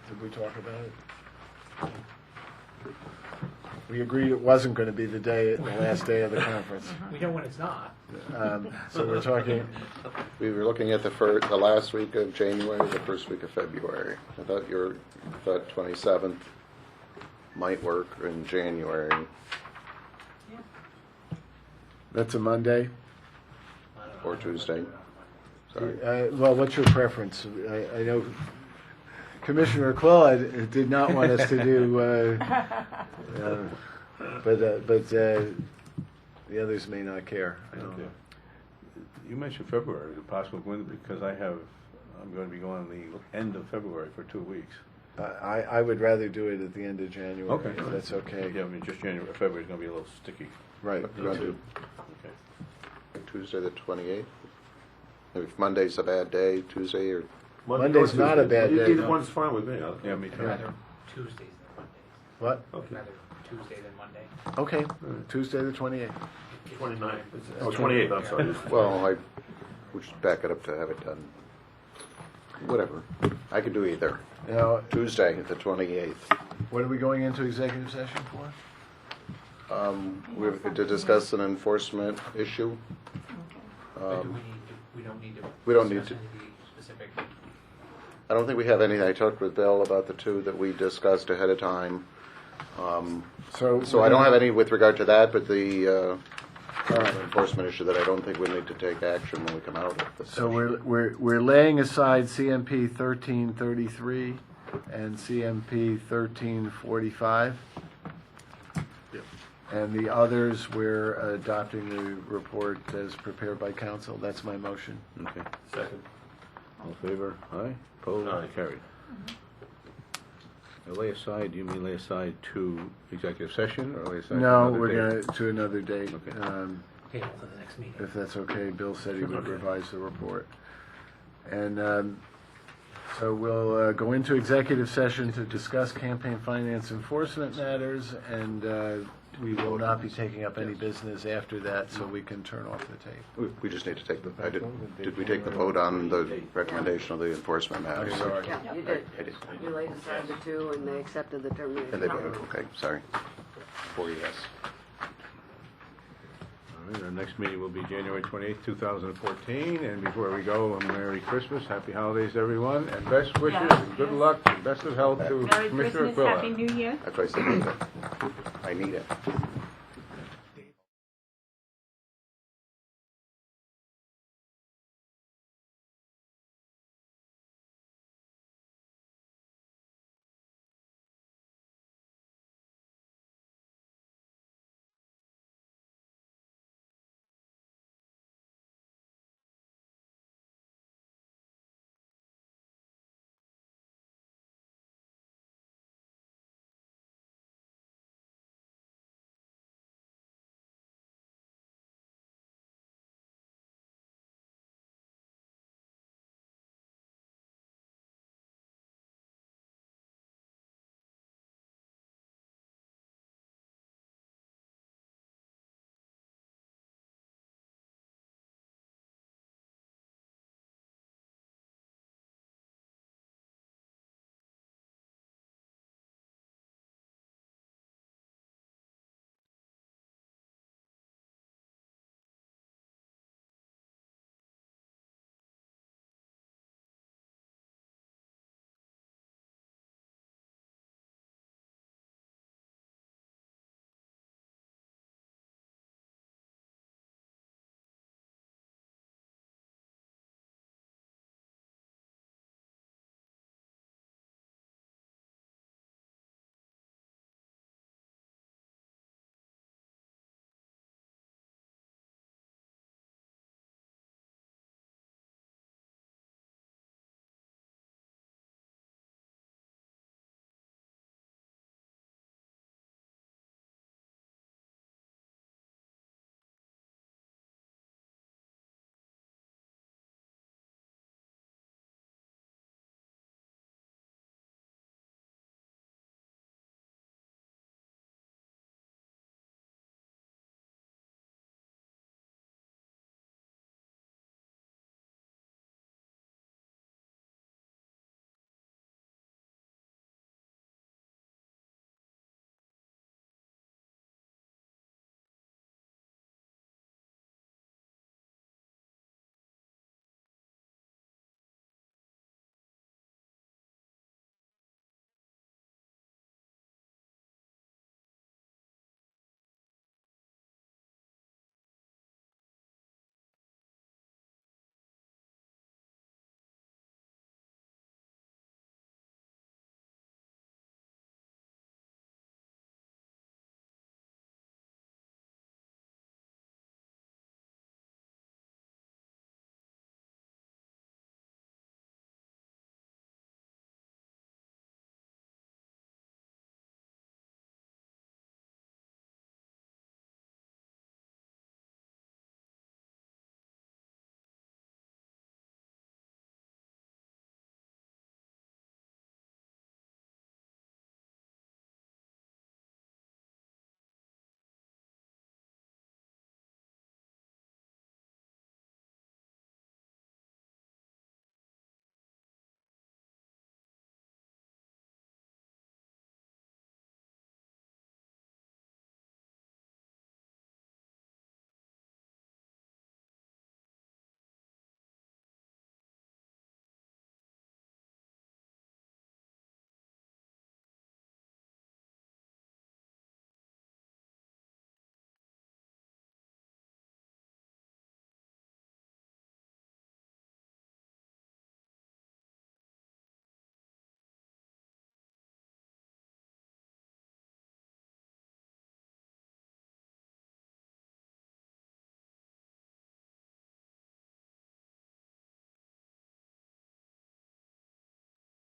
Did we talk about it? We agreed it wasn't going to be the last day of the conference. We know when it's not. So we're talking, We were looking at the last week of January, the first week of February. I thought 27th might work in January. that's a Monday. Or Tuesday. Sorry. Well, what's your preference? I know Commissioner Aquila did not want us to do, but the others may not care. I don't know. You mentioned February, the possible winter, because I'm going to be going the end of February for 2 weeks. I would rather do it at the end of January, Okay. if that's okay. Yeah, I mean, just January, February is going to be a little sticky. Right. You want to do Okay. Tuesday the 28th? If Monday's a bad day, Tuesday or... Monday's not a bad day. Either one's fine with me. Yeah, me I'd too. rather Tuesdays than Mondays. What? I'd rather Tuesday than Monday. Okay, Tuesday the 28th. 29th. Oh, 28th, I'm sorry. Well, we should back it up to have it done. Whatever. I can do either. Now, Tuesday, the 28th. what are we going into executive session for? We're to discuss an enforcement issue. But we don't need to. We don't need discuss to. anything specific. I don't think we have anything. I talked with Bill about the two that we discussed ahead of time. So I don't have any with regard to that, but the enforcement issue that I don't think we need to take action when we come out of the So session. we're laying aside CMP 1333 and CMP 1345. And the others, we're adopting the report as prepared by council. That's my motion. Okay. Second. All in favor? Aye? Opposed? Aye. Carried. Now, lay aside, you mean lay aside to executive session, or lay aside to No, another we're date? going to another date. Okay. Okay, for the next meeting. If that's okay, Bill said he would Okay. revise the report. And so we'll go into executive session to discuss campaign finance enforcement matters, and we will not be taking up any business after that, so we can turn off the tape. We just need to take did we take the vote on the recommendation of the enforcement matter? I'm sorry. Yeah, you did. I did. You laid aside the two, and they accepted the termination. And they voted, okay, sorry. 4 yes. All right, our next meeting will be January 28th, 2014, and before we go, a Merry Christmas, Happy Holidays, everyone, and best wishes, and good luck, and best of health to Merry Commissioner Christmas, Aquila. Happy New Year. That's why I said I need it.